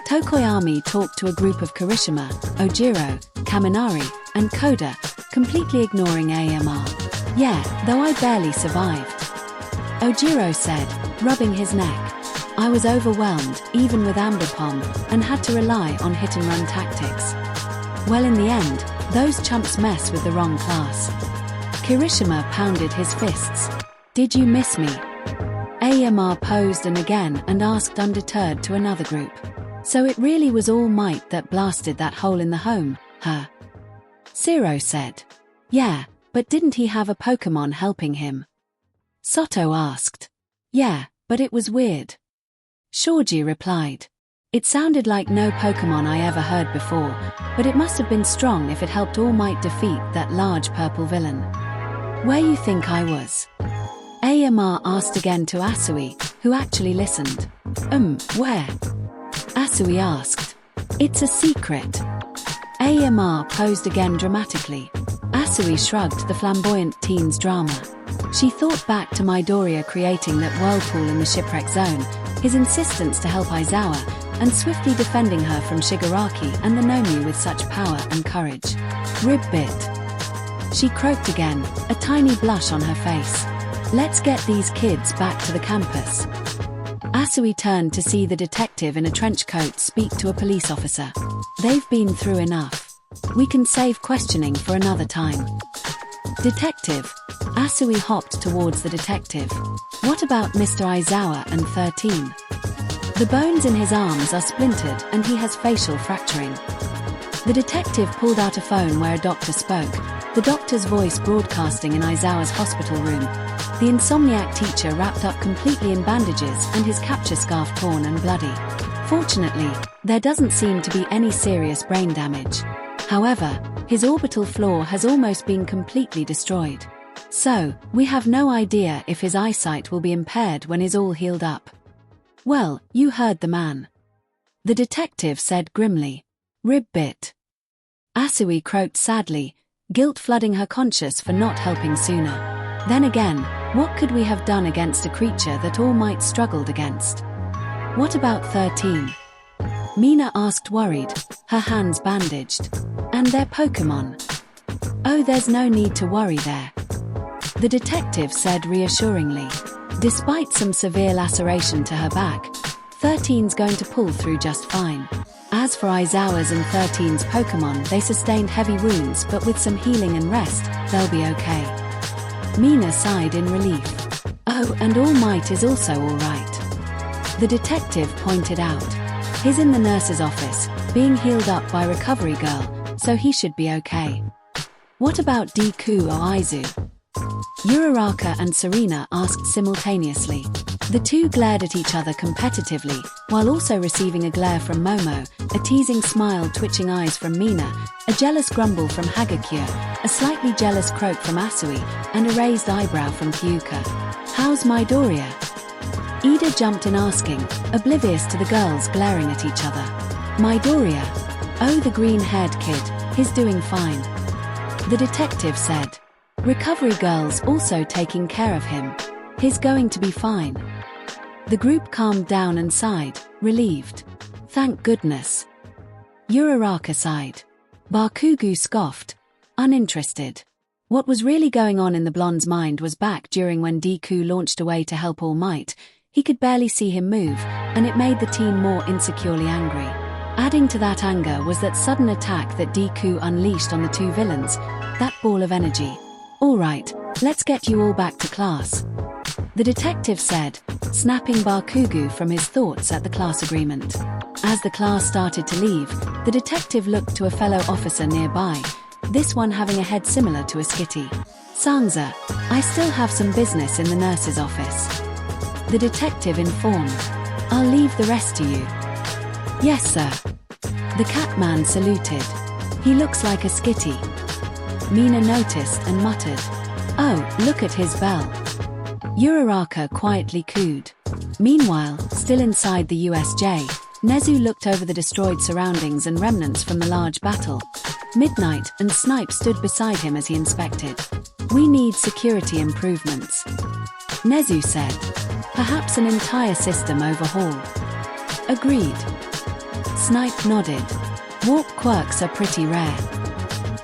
Tokoyami talked to a group of Kirishima, Ojiro, Kaminari, and Koda, completely ignoring AMR. Yeah, though I barely survived. Ojiro said, rubbing his neck. I was overwhelmed, even with Ambipom, and had to rely on hit-and-run tactics. Well, in the end, those chumps mess with the wrong class. Kirishima pounded his fists. Did you miss me? AMR posed again and asked, undeterred, to another group. So it really was all might that blasted that hole in the home, huh? Zero said. Yeah, but didn't he have a Pokemon helping him? Soto asked. Yeah, but it was weird. Shoji replied. It sounded like no Pokemon I ever heard before, but it must have been strong if it helped All Might defeat that large purple villain. Where you think I was? AMR asked again to Asui, who actually listened. Where? Asui asked. It's a secret. AMR posed again dramatically. Asui shrugged, the flamboyant teen's drama. She thought back to Midoriya creating that whirlpool in the shipwreck zone, his insistence to help Aizawa, and swiftly defending her from Shigaraki and the Nomu with such power and courage. Rib bit. She croaked again, a tiny blush on her face. Let's get these kids back to the campus. Asui turned to see the detective in a trench coat speak to a police officer. They've been through enough. We can save questioning for another time. Detective. Asui hopped towards the detective. What about Mr. Aizawa and 13? The bones in his arms are splintered and he has facial fracturing. The detective pulled out a phone where a doctor spoke, the doctor's voice broadcasting in Aizawa's hospital room. The insomniac teacher wrapped up completely in bandages and his capture scarf torn and bloody. Fortunately, there doesn't seem to be any serious brain damage. However, his orbital floor has almost been completely destroyed. So, we have no idea if his eyesight will be impaired when he's all healed up. Well, you heard the man. The detective said grimly. Rib bit. Asui croaked sadly, guilt flooding her conscience for not helping sooner. Then again, what could we have done against a creature that All Might struggled against? What about 13? Mina asked, worried, her hands bandaged. And their Pokemon? Oh, there's no need to worry there. The detective said reassuringly. Despite some severe laceration to her back, 13's going to pull through just fine. As for Aizawa's and 13's Pokemon, they sustained heavy wounds, but with some healing and rest, they'll be okay. Mina sighed in relief. Oh, and All Might is also alright. The detective pointed out. He's in the nurse's office, being healed up by Recovery Girl, so he should be okay. What about Deku or Aizu? Uraraka and Serena asked simultaneously. The two glared at each other competitively, while also receiving a glare from Momo, a teasing smile, twitching eyes from Mina, a jealous grumble from Hagakure, a slightly jealous croak from Asui, and a raised eyebrow from Kyuka. How's Midoriya? Ida jumped in asking, oblivious to the girls glaring at each other. Midoriya? Oh, the green-haired kid, he's doing fine. The detective said. Recovery Girl's also taking care of him. He's going to be fine. The group calmed down and sighed, relieved. Thank goodness. Uraraka sighed. Bakugu scoffed, uninterested. What was really going on in the blonde's mind was back during when Deku launched away to help All Might. He could barely see him move, and it made the teen more insecurely angry. Adding to that anger was that sudden attack that Deku unleashed on the two villains, that ball of energy. All right, let's get you all back to class. The detective said, snapping Bakugu from his thoughts at the class agreement. As the class started to leave, The detective looked to a fellow officer nearby, this one having a head similar to a skitty. Sangza, I still have some business in the nurse's office. The detective informed. I'll leave the rest to you. Yes, sir. The Catman saluted. He looks like a skitty. Mina noticed and muttered. Oh, look at his bell. Uraraka quietly cooed. Meanwhile, still inside the USJ, Nezu looked over the destroyed surroundings and remnants from the large battle. Midnight and Snipe stood beside him as he inspected. We need security improvements, Nezu said. Perhaps an entire system overhaul. Agreed. Snipe nodded. Warp quirks are pretty rare.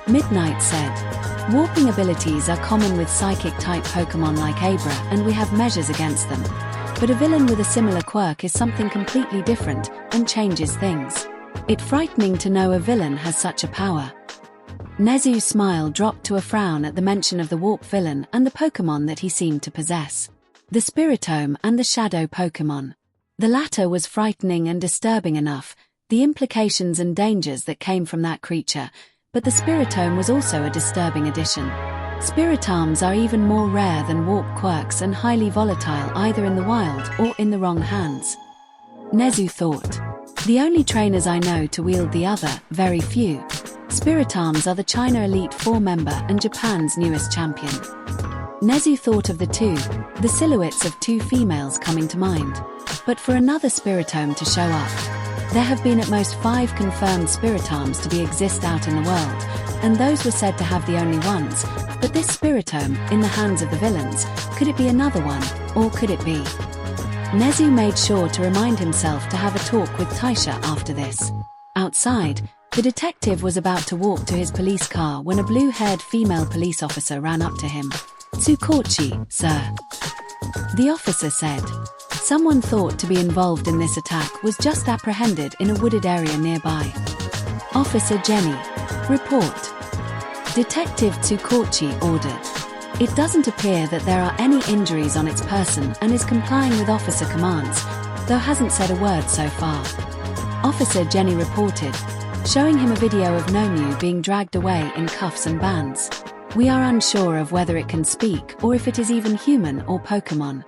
Midnight said. Warping abilities are common with psychic-type Pokemon like Abra, and we have measures against them. But a villain with a similar quirk is something completely different, and changes things. It's frightening to know a villain has such a power. Nezu's smile dropped to a frown at the mention of the Warp villain and the Pokemon that he seemed to possess. The Spiritome and the Shadow Pokemon. The latter was frightening and disturbing enough, the implications and dangers that came from that creature, but the Spiritome was also a disturbing addition. Spiritomes are even more rare than Warp quirks and highly volatile either in the wild or in the wrong hands. Nezu thought. The only trainers I know to wield the other, very few. Spiritomes are the China Elite Four member and Japan's newest champion. Nezu thought of the two, the silhouettes of two females coming to mind. But for another Spiritome to show up, there have been at most 5 confirmed Spiritomes to be exist out in the world, and those were said to have the only ones. But this Spiritome, in the hands of the villains, could it be another one, or could it be? Nezu made sure to remind himself to have a talk with Taisha after this. Outside, the detective was about to walk to his police car when a blue-haired female police officer ran up to him. Tsukochi, sir. The officer said. Someone thought to be involved in this attack was just apprehended in a wooded area nearby. Officer Jenny. Report. Detective Tsukochi ordered. It doesn't appear that there are any injuries on its person and is complying with officer commands, though hasn't said a word so far. Officer Jenny reported, showing him a video of Nomu being dragged away in cuffs and bands. We are unsure of whether it can speak or if it is even human or Pokemon.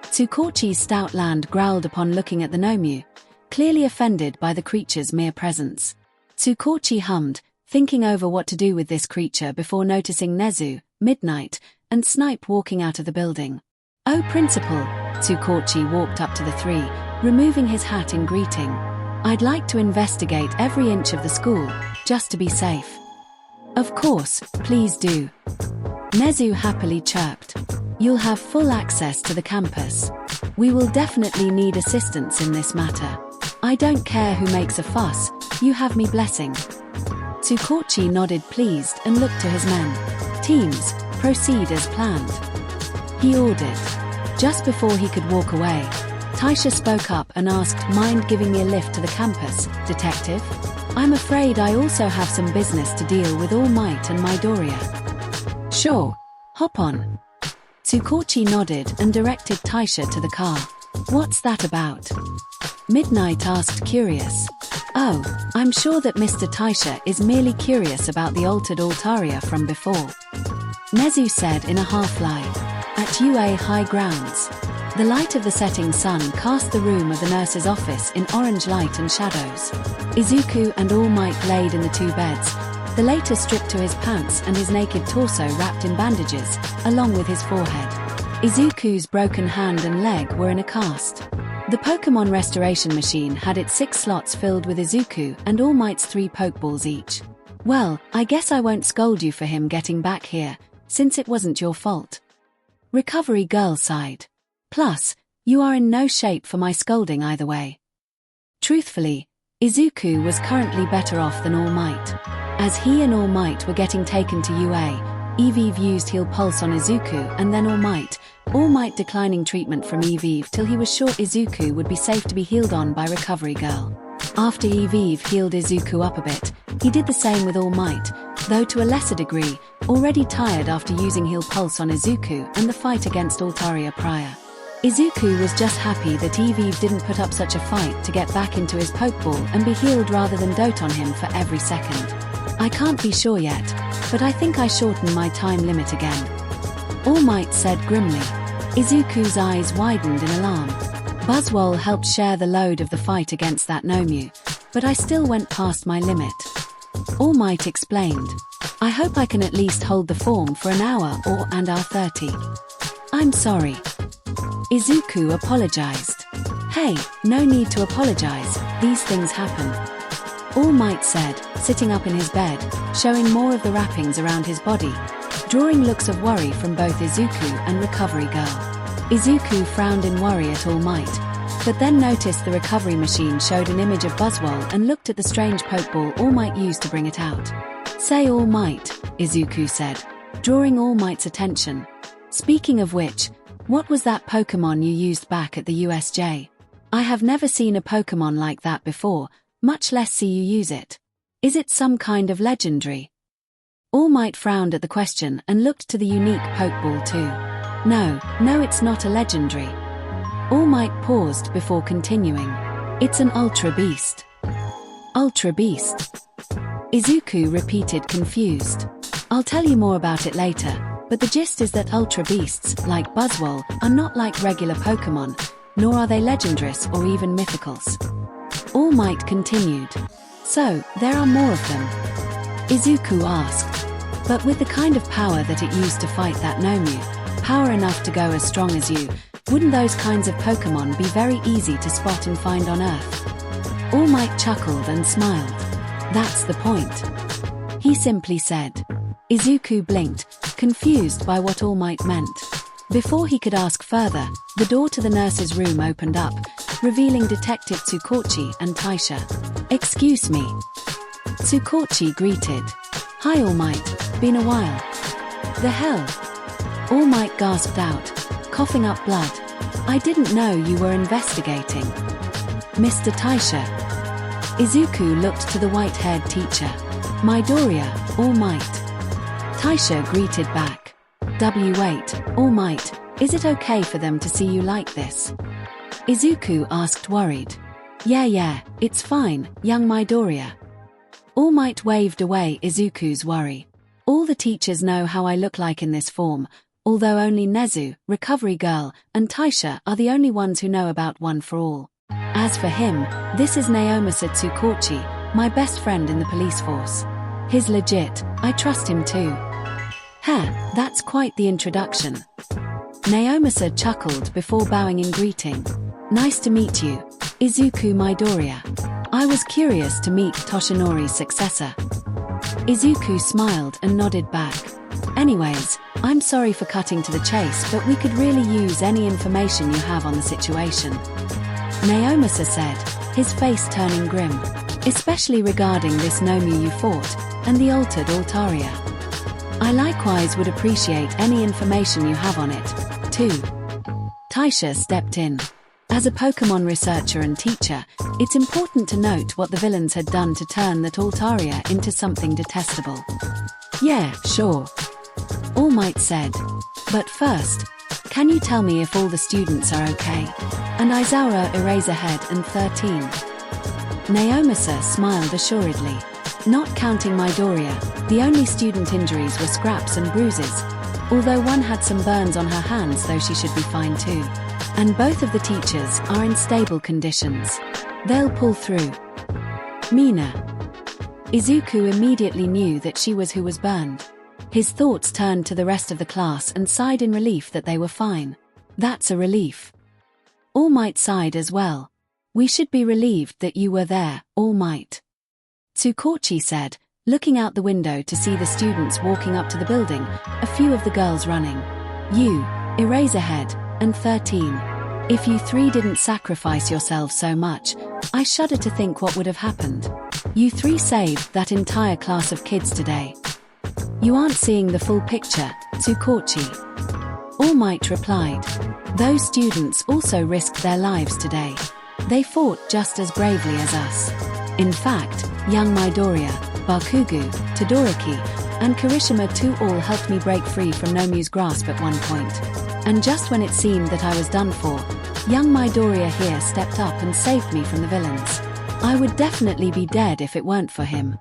Tsukochi's stout land growled upon looking at the Nomu, clearly offended by the creature's mere presence. Tsukochi hummed, thinking over what to do with this creature before noticing Nezu, Midnight, and Snipe walking out of the building. Oh, Principal, Tsukochi walked up to the three, removing his hat in greeting. I'd like to investigate every inch of the school, just to be safe. Of course, please do. Nezu happily chirped. You'll have full access to the campus. We will definitely need assistance in this matter. I don't care who makes a fuss, you have me blessing. Tsukochi nodded pleased and looked to his men. Teams, proceed as planned. He ordered. Just before he could walk away, Taisha spoke up and asked, mind giving me a lift to the campus, detective? I'm afraid I also have some business to deal with All Might and Midoriya. Sure, hop on. Tsukochi nodded and directed Taisha to the car. What's that about? Midnight asked curious. Oh, I'm sure that Mr. Taisha is merely curious about the altered Altaria from before. Nezu said in a half-lie. At UA High Grounds. The light of the setting sun cast the room of the nurse's office in orange light and shadows. Izuku and All Might laid in the 2 beds, the later stripped to his pants and his naked torso wrapped in bandages, along with his forehead. Izuku's broken hand and leg were in a cast. The Pokemon restoration machine had its 6 slots filled with Izuku and All Might's 3 Pokeballs each. Well, I guess I won't scold you for him getting back here, since it wasn't your fault. Recovery Girl sighed. Plus, you are in no shape for my scolding either way. Truthfully, Izuku was currently better off than All Might. As he and All Might were getting taken to UA, Evive used Heal Pulse on Izuku and then All Might declining treatment from Evive till he was sure Izuku would be safe to be healed on by Recovery Girl. After Evive healed Izuku up a bit, he did the same with All Might, though to a lesser degree, already tired after using Heal Pulse on Izuku and the fight against Altaria prior. Izuku was just happy that Eve didn't put up such a fight to get back into his Pokeball and be healed rather than dote on him for every second. I can't be sure yet, but I think I shortened my time limit again. All Might said grimly. Izuku's eyes widened in alarm. Buzzwole helped share the load of the fight against that Nomu, but I still went past my limit. All Might explained. I hope I can at least hold the form for an hour and our 30. I'm sorry. Izuku apologized. Hey, no need to apologize, these things happen. All Might said, sitting up in his bed, showing more of the wrappings around his body, drawing looks of worry from both Izuku and Recovery Girl. Izuku frowned in worry at All Might, but then noticed the recovery machine showed an image of Buzzwole and looked at the strange Pokeball All Might used to bring it out. Say All Might, Izuku said, drawing All Might's attention. Speaking of which, what was that Pokemon you used back at the USJ? I have never seen a Pokemon like that before, much less see you use it. Is it some kind of legendary? All Might frowned at the question and looked to the unique Pokeball too. No, it's not a legendary. All Might paused before continuing. It's an Ultra Beast. Ultra Beast? Izuku repeated confused. I'll tell you more about it later, but the gist is that Ultra Beasts, like Buzzwole, are not like regular Pokemon, nor are they legendaries or even mythicals. All Might continued. So, there are more of them? Izuku asked. But with the kind of power that it used to fight that Nomu, power enough to go as strong as you, wouldn't those kinds of Pokemon be very easy to spot and find on Earth? All Might chuckled and smiled. That's the point. He simply said. Izuku blinked, confused by what All Might meant. Before he could ask further, the door to the nurse's room opened up, revealing Detective Tsukochi and Taisha. Excuse me. Tsukochi greeted. Hi All Might, been a while. The hell? All Might gasped out, coughing up blood. I didn't know you were investigating. Mr. Taisha. Izuku looked to the white-haired teacher. Midoriya, All Might. Taisha greeted back. Wait, All Might, is it okay for them to see you like this? Izuku asked worried. Yeah, it's fine, young Midoriya. All Might waved away Izuku's worry. All the teachers know how I look like in this form, although only Nezu, Recovery Girl, and Taisha are the only ones who know about One for All. As for him, this is Naomasa Tsukochi, my best friend in the police force. He's legit, I trust him too. That's quite the introduction. Naomasa chuckled before bowing in greeting. Nice to meet you, Izuku Midoriya. I was curious to meet Toshinori's successor. Izuku smiled and nodded back. Anyways, I'm sorry for cutting to the chase, but we could really use any information you have on the situation. Naomasa said, his face turning grim. Especially regarding this Nomu you fought, and the altered Altaria. I likewise would appreciate any information you have on it, too. Taisha stepped in. As a Pokemon researcher and teacher, it's important to note what the villains had done to turn that Altaria into something detestable. Yeah, sure. All Might said. But first, can you tell me if all the students are okay? And Aizawa Eraserhead and 13. Naomasa smiled assuredly. Not counting Midoriya, the only student injuries were scraps and bruises, although one had some burns on her hands, though she should be fine too. And both of the teachers are in stable conditions. They'll pull through. Mina. Izuku immediately knew that she was who was burned. His thoughts turned to the rest of the class and sighed in relief that they were fine. That's a relief. All Might sighed as well. We should be relieved that you were there, All Might. Tsukochi said, looking out the window to see the students walking up to the building, a few of the girls running. You, Eraserhead, and 13. If you three didn't sacrifice yourselves so much, I shudder to think what would have happened. You three saved that entire class of kids today. You aren't seeing the full picture, Tsukochi. All Might replied. Those students also risked their lives today. They fought just as bravely as us. In fact, young Midoriya, Bakugu, Todoroki, and Kirishima too all helped me break free from Nomu's grasp at one point. And just when it seemed that I was done for, young Midoriya here stepped up and saved me from the villains. I would definitely be dead if it weren't for him.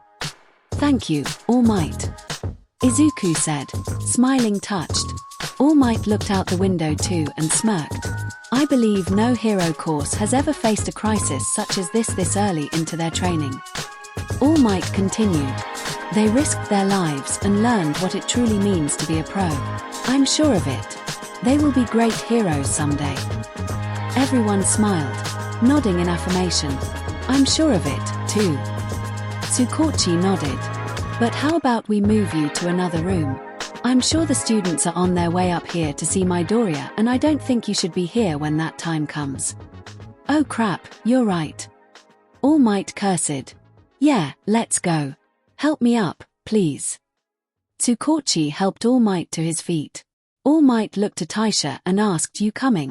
Thank you, All Might, Izuku said, smiling touched. All Might looked out the window too and smirked. I believe no hero course has ever faced a crisis such as this early into their training. All Might continued. They risked their lives and learned what it truly means to be a pro. I'm sure of it. They will be great heroes someday. Everyone smiled, nodding in affirmation. I'm sure of it, too. Tsukochi nodded. But how about we move you to another room? I'm sure the students are on their way up here to see Midoriya, and I don't think you should be here when that time comes. Oh crap, you're right. All Might cursed. Yeah, let's go. Help me up, please. Tsukochi helped All Might to his feet. All Might looked to Taisha and asked, You coming?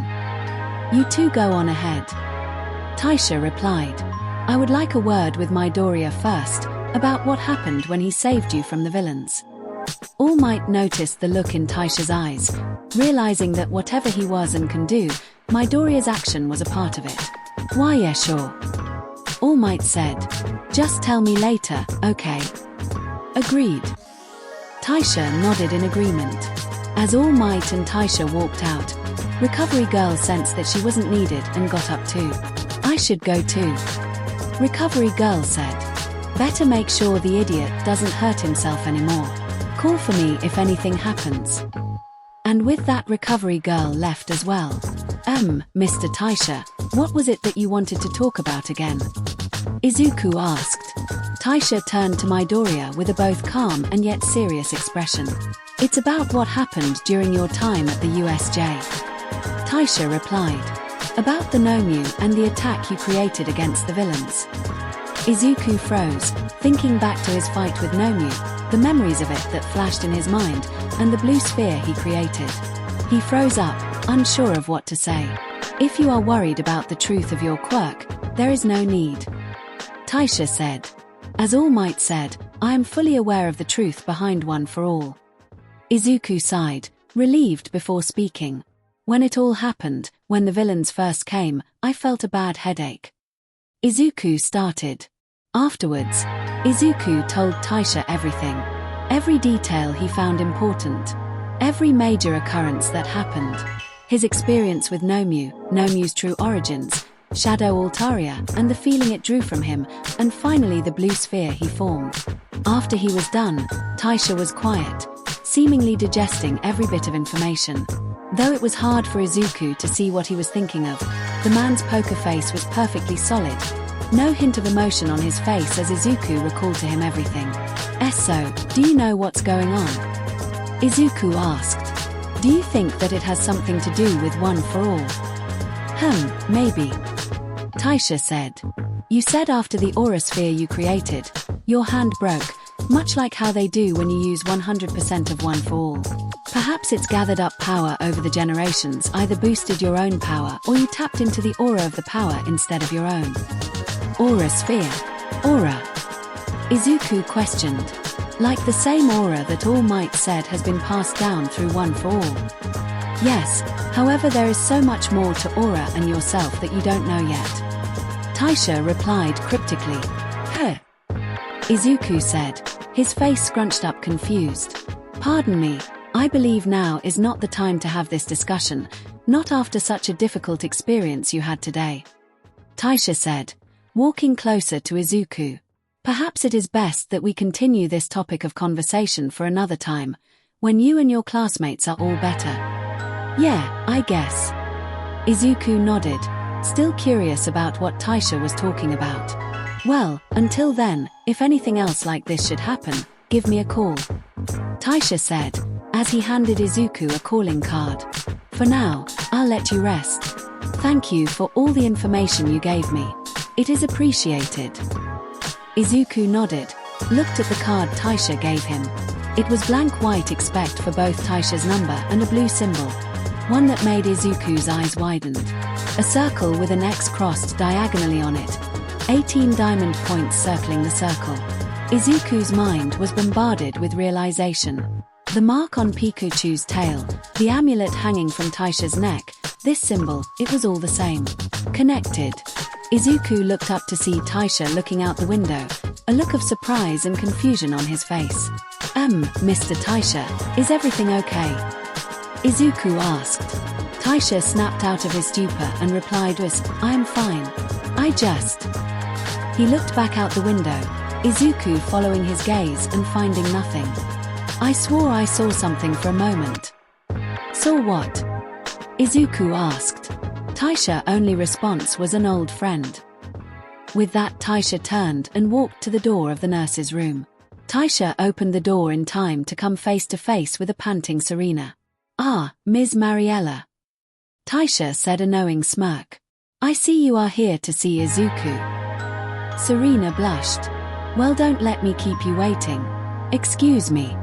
You two go on ahead. Taisha replied. I would like a word with Midoriya first, about what happened when he saved you from the villains. All Might noticed the look in Taisha's eyes, realizing that whatever he was and can do, Midoriya's action was a part of it. Why, yeah, sure. All Might said. Just tell me later, okay? Agreed. Taisha nodded in agreement. As All Might and Taisha walked out, Recovery Girl sensed that she wasn't needed and got up too. I should go too. Recovery Girl said. Better make sure the idiot doesn't hurt himself anymore. Call for me if anything happens. And with that, Recovery Girl left as well. Mr. Taisha, what was it that you wanted to talk about again? Izuku asked. Taisha turned to Midoriya with a both calm and yet serious expression. It's about what happened during your time at the USJ. Taisha replied. About the Nomu and the attack you created against the villains. Izuku froze, thinking back to his fight with Nomu, the memories of it that flashed in his mind, and the blue sphere he created. He froze up, unsure of what to say. If you are worried about the truth of your quirk, there is no need. Taisha said. As All Might said, I am fully aware of the truth behind One for All. Izuku sighed, relieved before speaking. When it all happened, when the villains first came, I felt a bad headache. Izuku started. Afterwards, Izuku told Taisha everything. Every detail he found important. Every major occurrence that happened. His experience with Nomu, Nomu's true origins, Shadow Altaria, and the feeling it drew from him, and finally the blue sphere he formed. After he was done, Taisha was quiet, seemingly digesting every bit of information. Though it was hard for Izuku to see what he was thinking of, the man's poker face was perfectly solid. No hint of emotion on his face as Izuku recalled to him everything. So, do you know what's going on? Izuku asked. Do you think that it has something to do with One for All? Maybe. Taisha said. You said after the aura sphere you created, your hand broke, much like how they do when you use 100% of One for All. Perhaps its gathered up power over the generations either boosted your own power or you tapped into the aura of the power instead of your own. Aura sphere. Aura. Izuku questioned. Like the same aura that All Might said has been passed down through One for All. Yes, however there is so much more to aura and yourself that you don't know yet. Taisha replied cryptically. Izuku said, his face scrunched up confused. Pardon me, I believe now is not the time to have this discussion, not after such a difficult experience you had today. Taisha said, walking closer to Izuku. Perhaps it is best that we continue this topic of conversation for another time, when you and your classmates are all better. Yeah, I guess. Izuku nodded, still curious about what Taisha was talking about. Well, until then, if anything else like this should happen, give me a call. Taisha said, as he handed Izuku a calling card. For now, I'll let you rest. Thank you for all the information you gave me. It is appreciated. Izuku nodded, looked at the card Taisha gave him. It was blank white except for both Taisha's number and a blue symbol. One that made Izuku's eyes widened. A circle with an X crossed diagonally on it. 18 diamond points circling the circle. Izuku's mind was bombarded with realization. The mark on Pikachu's tail, the amulet hanging from Taisha's neck, this symbol, it was all the same. Connected. Izuku looked up to see Taisha looking out the window, a look of surprise and confusion on his face. Mr. Taisha, is everything okay? Izuku asked. Taisha snapped out of his stupor and replied with, I am fine. He looked back out the window, Izuku following his gaze and finding nothing. I swore I saw something for a moment. Saw what? Izuku asked. Taisha's only response was an old friend. With that, Taisha turned and walked to the door of the nurse's room. Taisha opened the door in time to come face to face with a panting Serena. Ah, Ms. Mariella. Taisha said, a knowing smirk. I see you are here to see Izuku. Serena blushed. Well, don't let me keep you waiting. Excuse me.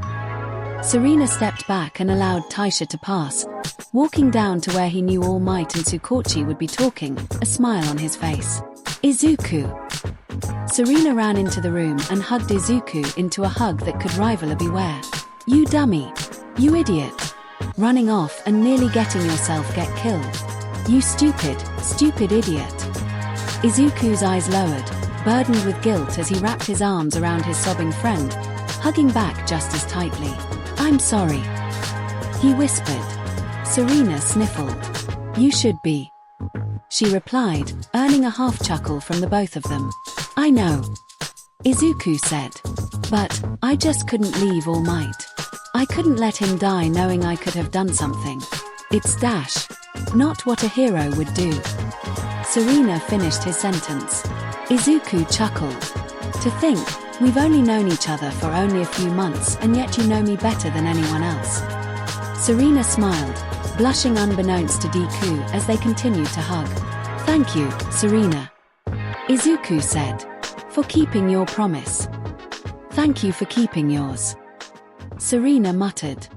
Serena stepped back and allowed Taisha to pass, walking down to where he knew All Might and Tsukochi would be talking, a smile on his face. Izuku. Serena ran into the room and hugged Izuku into a hug that could rival a beware. You dummy. You idiot. Running off and nearly getting yourself get killed. You stupid idiot. Izuku's eyes lowered, burdened with guilt as he wrapped his arms around his sobbing friend, hugging back just as tightly. I'm sorry. He whispered. Serena sniffled. You should be. She replied, earning a half chuckle from the both of them. I know. Izuku said. But, I just couldn't leave All Might. I couldn't let him die knowing I could have done something. It's not what a hero would do. Serena finished his sentence. Izuku chuckled. To think, we've only known each other for only a few months and yet you know me better than anyone else. Serena smiled, blushing unbeknownst to Deku as they continued to hug. Thank you, Serena. Izuku said. For keeping your promise. Thank you for keeping yours. Serena muttered.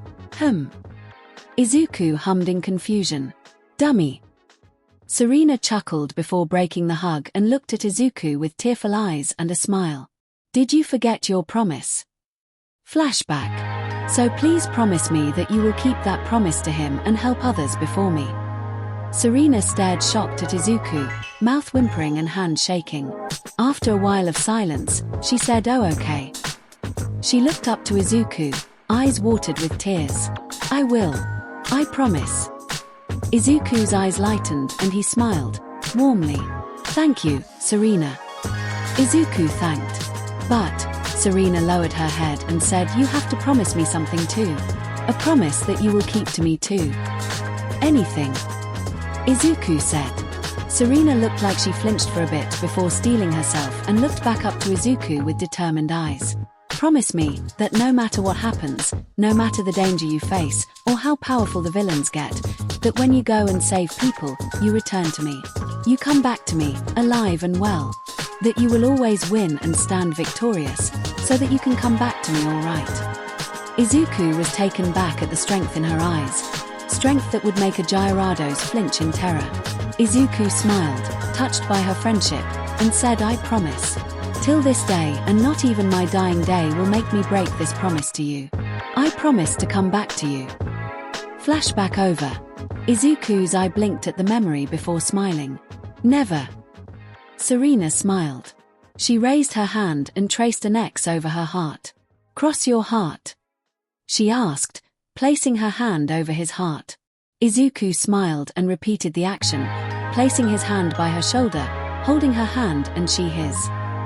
Izuku hummed in confusion. Dummy. Serena chuckled before breaking the hug and looked at Izuku with tearful eyes and a smile. Did you forget your promise? Flashback. So please promise me that you will keep that promise to him and help others before me. Serena stared shocked at Izuku, mouth whimpering and hand shaking. After a while of silence, she said, oh okay. She looked up to Izuku, eyes watered with tears. I will. I promise. Izuku's eyes lightened and he smiled, warmly. Thank you, Serena. Izuku thanked. But, Serena lowered her head and said, you have to promise me something too. A promise that you will keep to me too. Anything. Izuku said. Serena looked like she flinched for a bit before steeling herself and looked back up to Izuku with determined eyes. Promise me that no matter what happens, no matter the danger you face, or how powerful the villains get, that when you go and save people, you return to me. You come back to me, alive and well. That you will always win and stand victorious, so that you can come back to me all right. Izuku was taken back at the strength in her eyes. Strength that would make a Gyarados flinch in terror. Izuku smiled, touched by her friendship, and said, I promise. Till this day, and not even my dying day will make me break this promise to you. I promise to come back to you. Flashback over. Izuku's eye blinked at the memory before smiling. Never. Serena smiled. She raised her hand and traced an X over her heart. Cross your heart. She asked, placing her hand over his heart. Izuku smiled and repeated the action, placing his hand by her shoulder, holding her hand and she his.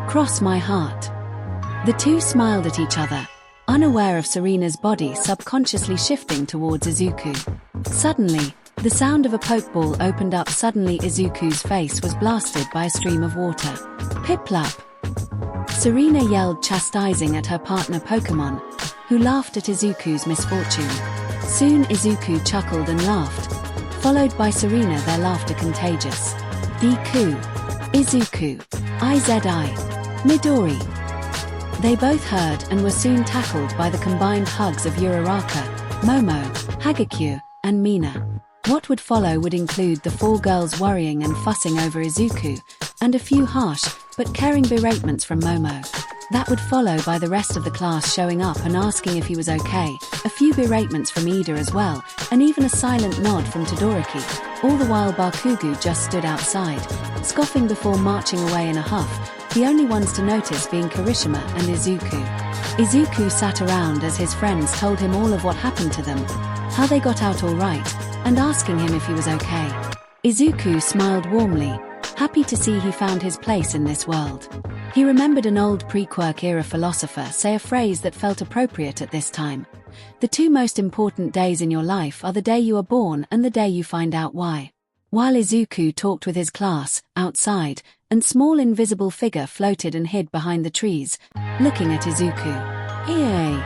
Cross my heart. The two smiled at each other, unaware of Serena's body subconsciously shifting towards Izuku. Suddenly, the sound of a pokeball opened up. Suddenly Izuku's face was blasted by a stream of water. Piplup! Serena yelled, chastising at her partner Pokemon, who laughed at Izuku's misfortune. Soon Izuku chuckled and laughed, followed by Serena, their laughter contagious. Deku. Izuku. Izi. Midori. They both heard and were soon tackled by the combined hugs of Uraraka, Momo, Hagakure, and Mina. What would follow would include the four girls worrying and fussing over Izuku, and a few harsh, but caring beratements from Momo. That would follow by the rest of the class showing up and asking if he was okay, a few beratements from Ida as well, and even a silent nod from Todoroki. All the while Bakugo just stood outside, scoffing before marching away in a huff, the only ones to notice being Kirishima and Izuku. Izuku sat around as his friends told him all of what happened to them, how they got out all right, and asking him if he was okay. Izuku smiled warmly, happy to see he found his place in this world. He remembered an old pre-Quirk era philosopher say a phrase that felt appropriate at this time. The two most important days in your life are the day you are born and the day you find out why. While Izuku talked with his class, outside, and small invisible figure floated and hid behind the trees, looking at Izuku. Hey!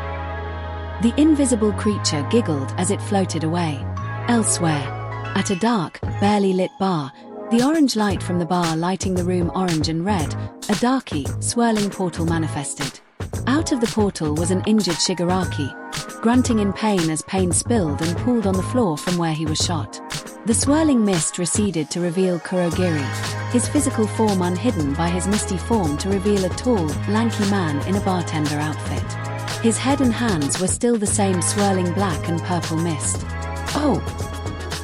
The invisible creature giggled as it floated away. Elsewhere, at a dark, barely lit bar, the orange light from the bar lighting the room orange and red, a darky, swirling portal manifested. Out of the portal was an injured Shigaraki, grunting in pain as pain spilled and pooled on the floor from where he was shot. The swirling mist receded to reveal Kurogiri, his physical form unhidden by his misty form to reveal a tall, lanky man in a bartender outfit. His head and hands were still the same swirling black and purple mist. Oh!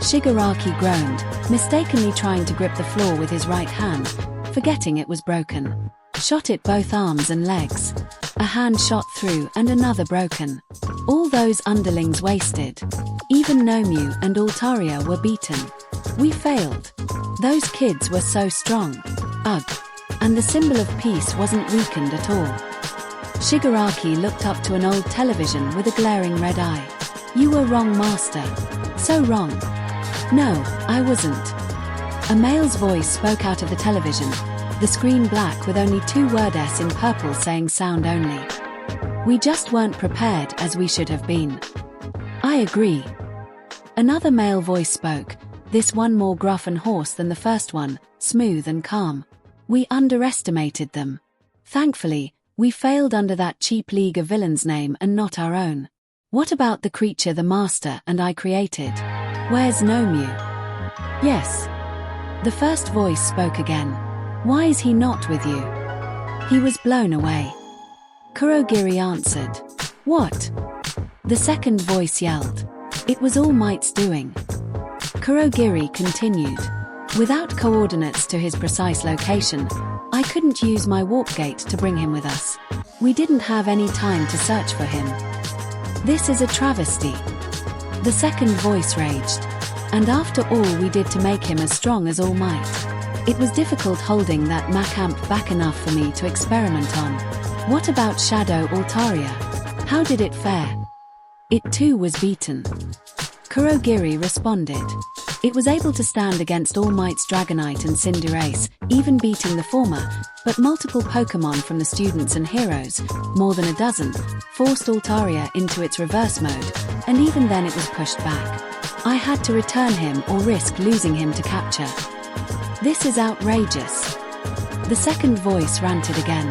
Shigaraki groaned, mistakenly trying to grip the floor with his right hand, forgetting it was broken. Shot at both arms and legs. A hand shot through and another broken. All those underlings wasted. Even Nomu and Altaria were beaten. We failed. Those kids were so strong. Ugh. And the symbol of peace wasn't weakened at all. Shigaraki looked up to an old television with a glaring red eye. You were wrong, Master. So wrong. No, I wasn't. A male's voice spoke out of the television, the screen black with only two word S in purple saying sound only. We just weren't prepared as we should have been. I agree. Another male voice spoke, this one more gruff and hoarse than the first one, smooth and calm. We underestimated them. Thankfully, we failed under that cheap League of Villains name and not our own. What about the creature the Master and I created? Where's Nomu? Yes. The first voice spoke again. Why is he not with you? He was blown away. Kurogiri answered. What? The second voice yelled. It was All Might's doing. Kurogiri continued. Without coordinates to his precise location, I couldn't use my warp gate to bring him with us. We didn't have any time to search for him. This is a travesty. The second voice raged. And after all we did to make him as strong as All Might. It was difficult holding that Macamp back enough for me to experiment on. What about Shadow Altaria? How did it fare? It too was beaten. Kurogiri responded. It was able to stand against All Might's Dragonite and Cinderace, even beating the former, but multiple Pokémon from the students and heroes, more than a dozen, forced Altaria into its reverse mode, and even then it was pushed back. I had to return him or risk losing him to capture. This is outrageous. The second voice ranted again.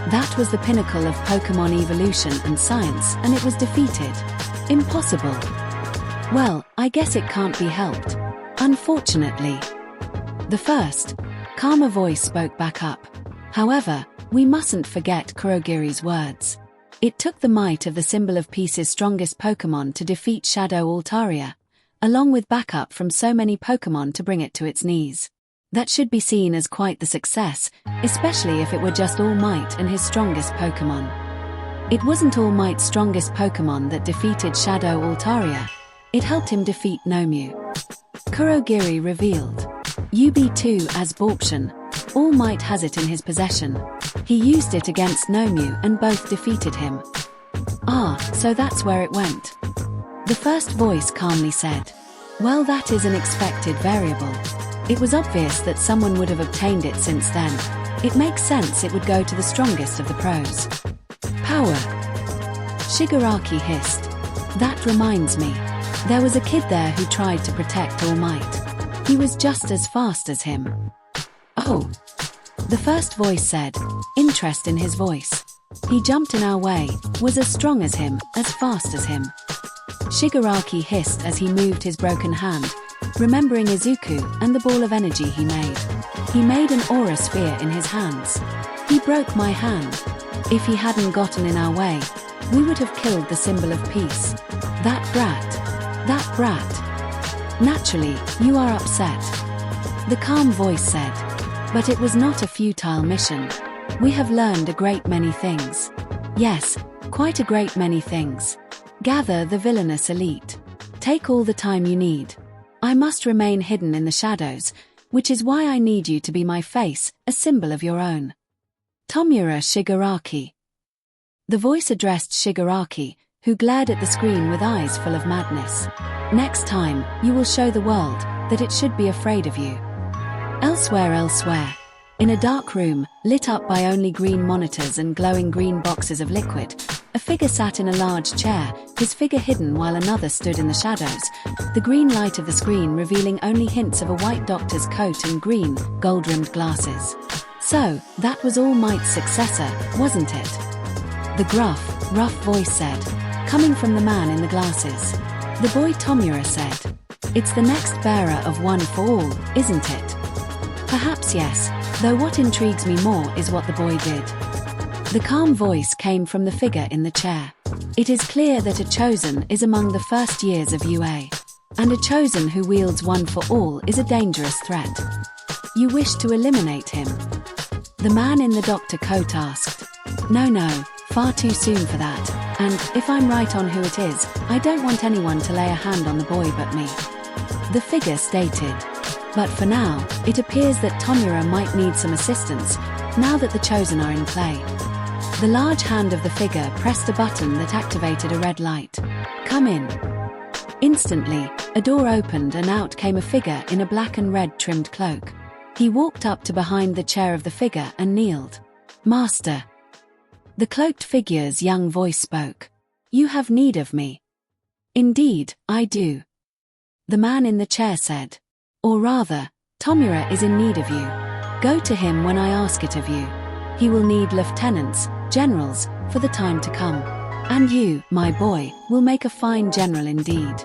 That was the pinnacle of Pokémon evolution and science, and it was defeated. Impossible. Well, I guess it can't be helped. Unfortunately. The first, calmer voice spoke back up. However, we mustn't forget Kurogiri's words. It took the might of the symbol of peace's strongest Pokémon to defeat Shadow Altaria, along with backup from so many Pokémon to bring it to its knees. That should be seen as quite the success, especially if it were just All Might and his strongest Pokémon. It wasn't All Might's strongest Pokémon that defeated Shadow Altaria. It helped him defeat Nomu. Kurogiri revealed. UB2 as Borption. All Might has it in his possession. He used it against Nomu and both defeated him. Ah, so that's where it went. The first voice calmly said. Well, that is an expected variable. It was obvious that someone would have obtained it since then. It makes sense it would go to the strongest of the pros. Power. Shigaraki hissed. That reminds me. There was a kid there who tried to protect All Might. He was just as fast as him. Oh. The first voice said, interest in his voice. He jumped in our way, was as strong as him, as fast as him. Shigaraki hissed as he moved his broken hand, remembering Izuku and the ball of energy he made. He made an aura sphere in his hands. He broke my hand. If he hadn't gotten in our way, we would have killed the symbol of peace. That brat. That brat. Naturally, you are upset. The calm voice said. But it was not a futile mission. We have learned a great many things. Yes, quite a great many things. Gather the villainous elite. Take all the time you need. I must remain hidden in the shadows, which is why I need you to be my face, a symbol of your own. Tomura Shigaraki. The voice addressed Shigaraki, who glared at the screen with eyes full of madness. Next time, you will show the world that it should be afraid of you. Elsewhere. In a dark room, lit up by only green monitors and glowing green boxes of liquid, a figure sat in a large chair, his figure hidden while another stood in the shadows, the green light of the screen revealing only hints of a white doctor's coat and green, gold-rimmed glasses. So, that was All Might's successor, wasn't it? The rough voice said, coming from the man in the glasses. The boy Tomura said, "It's the next bearer of One for All, isn't it?" Perhaps yes, though what intrigues me more is what the boy did. The calm voice came from the figure in the chair. It is clear that a chosen is among the first years of UA. And a chosen who wields One for All is a dangerous threat. You wish to eliminate him? The man in the doctor coat asked. No, far too soon for that, and, if I'm right on who it is, I don't want anyone to lay a hand on the boy but me. The figure stated. But for now, it appears that Tomura might need some assistance, now that the Chosen are in play. The large hand of the figure pressed a button that activated a red light. Come in. Instantly, a door opened and out came a figure in a black and red trimmed cloak. He walked up to behind the chair of the figure and kneeled. Master. The cloaked figure's young voice spoke. You have need of me. Indeed, I do. The man in the chair said. Or rather, Tomura is in need of you. Go to him when I ask it of you. He will need lieutenants, generals, for the time to come. And you, my boy, will make a fine general indeed.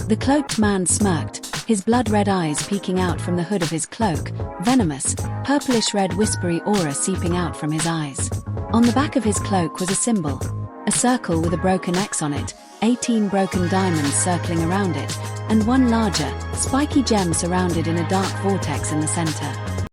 The cloaked man smirked, his blood-red eyes peeking out from the hood of his cloak, venomous, purplish-red whispery aura seeping out from his eyes. On the back of his cloak was a symbol, a circle with a broken X on it, 18 broken diamonds circling around it, and one larger, spiky gem surrounded in a dark vortex in the center.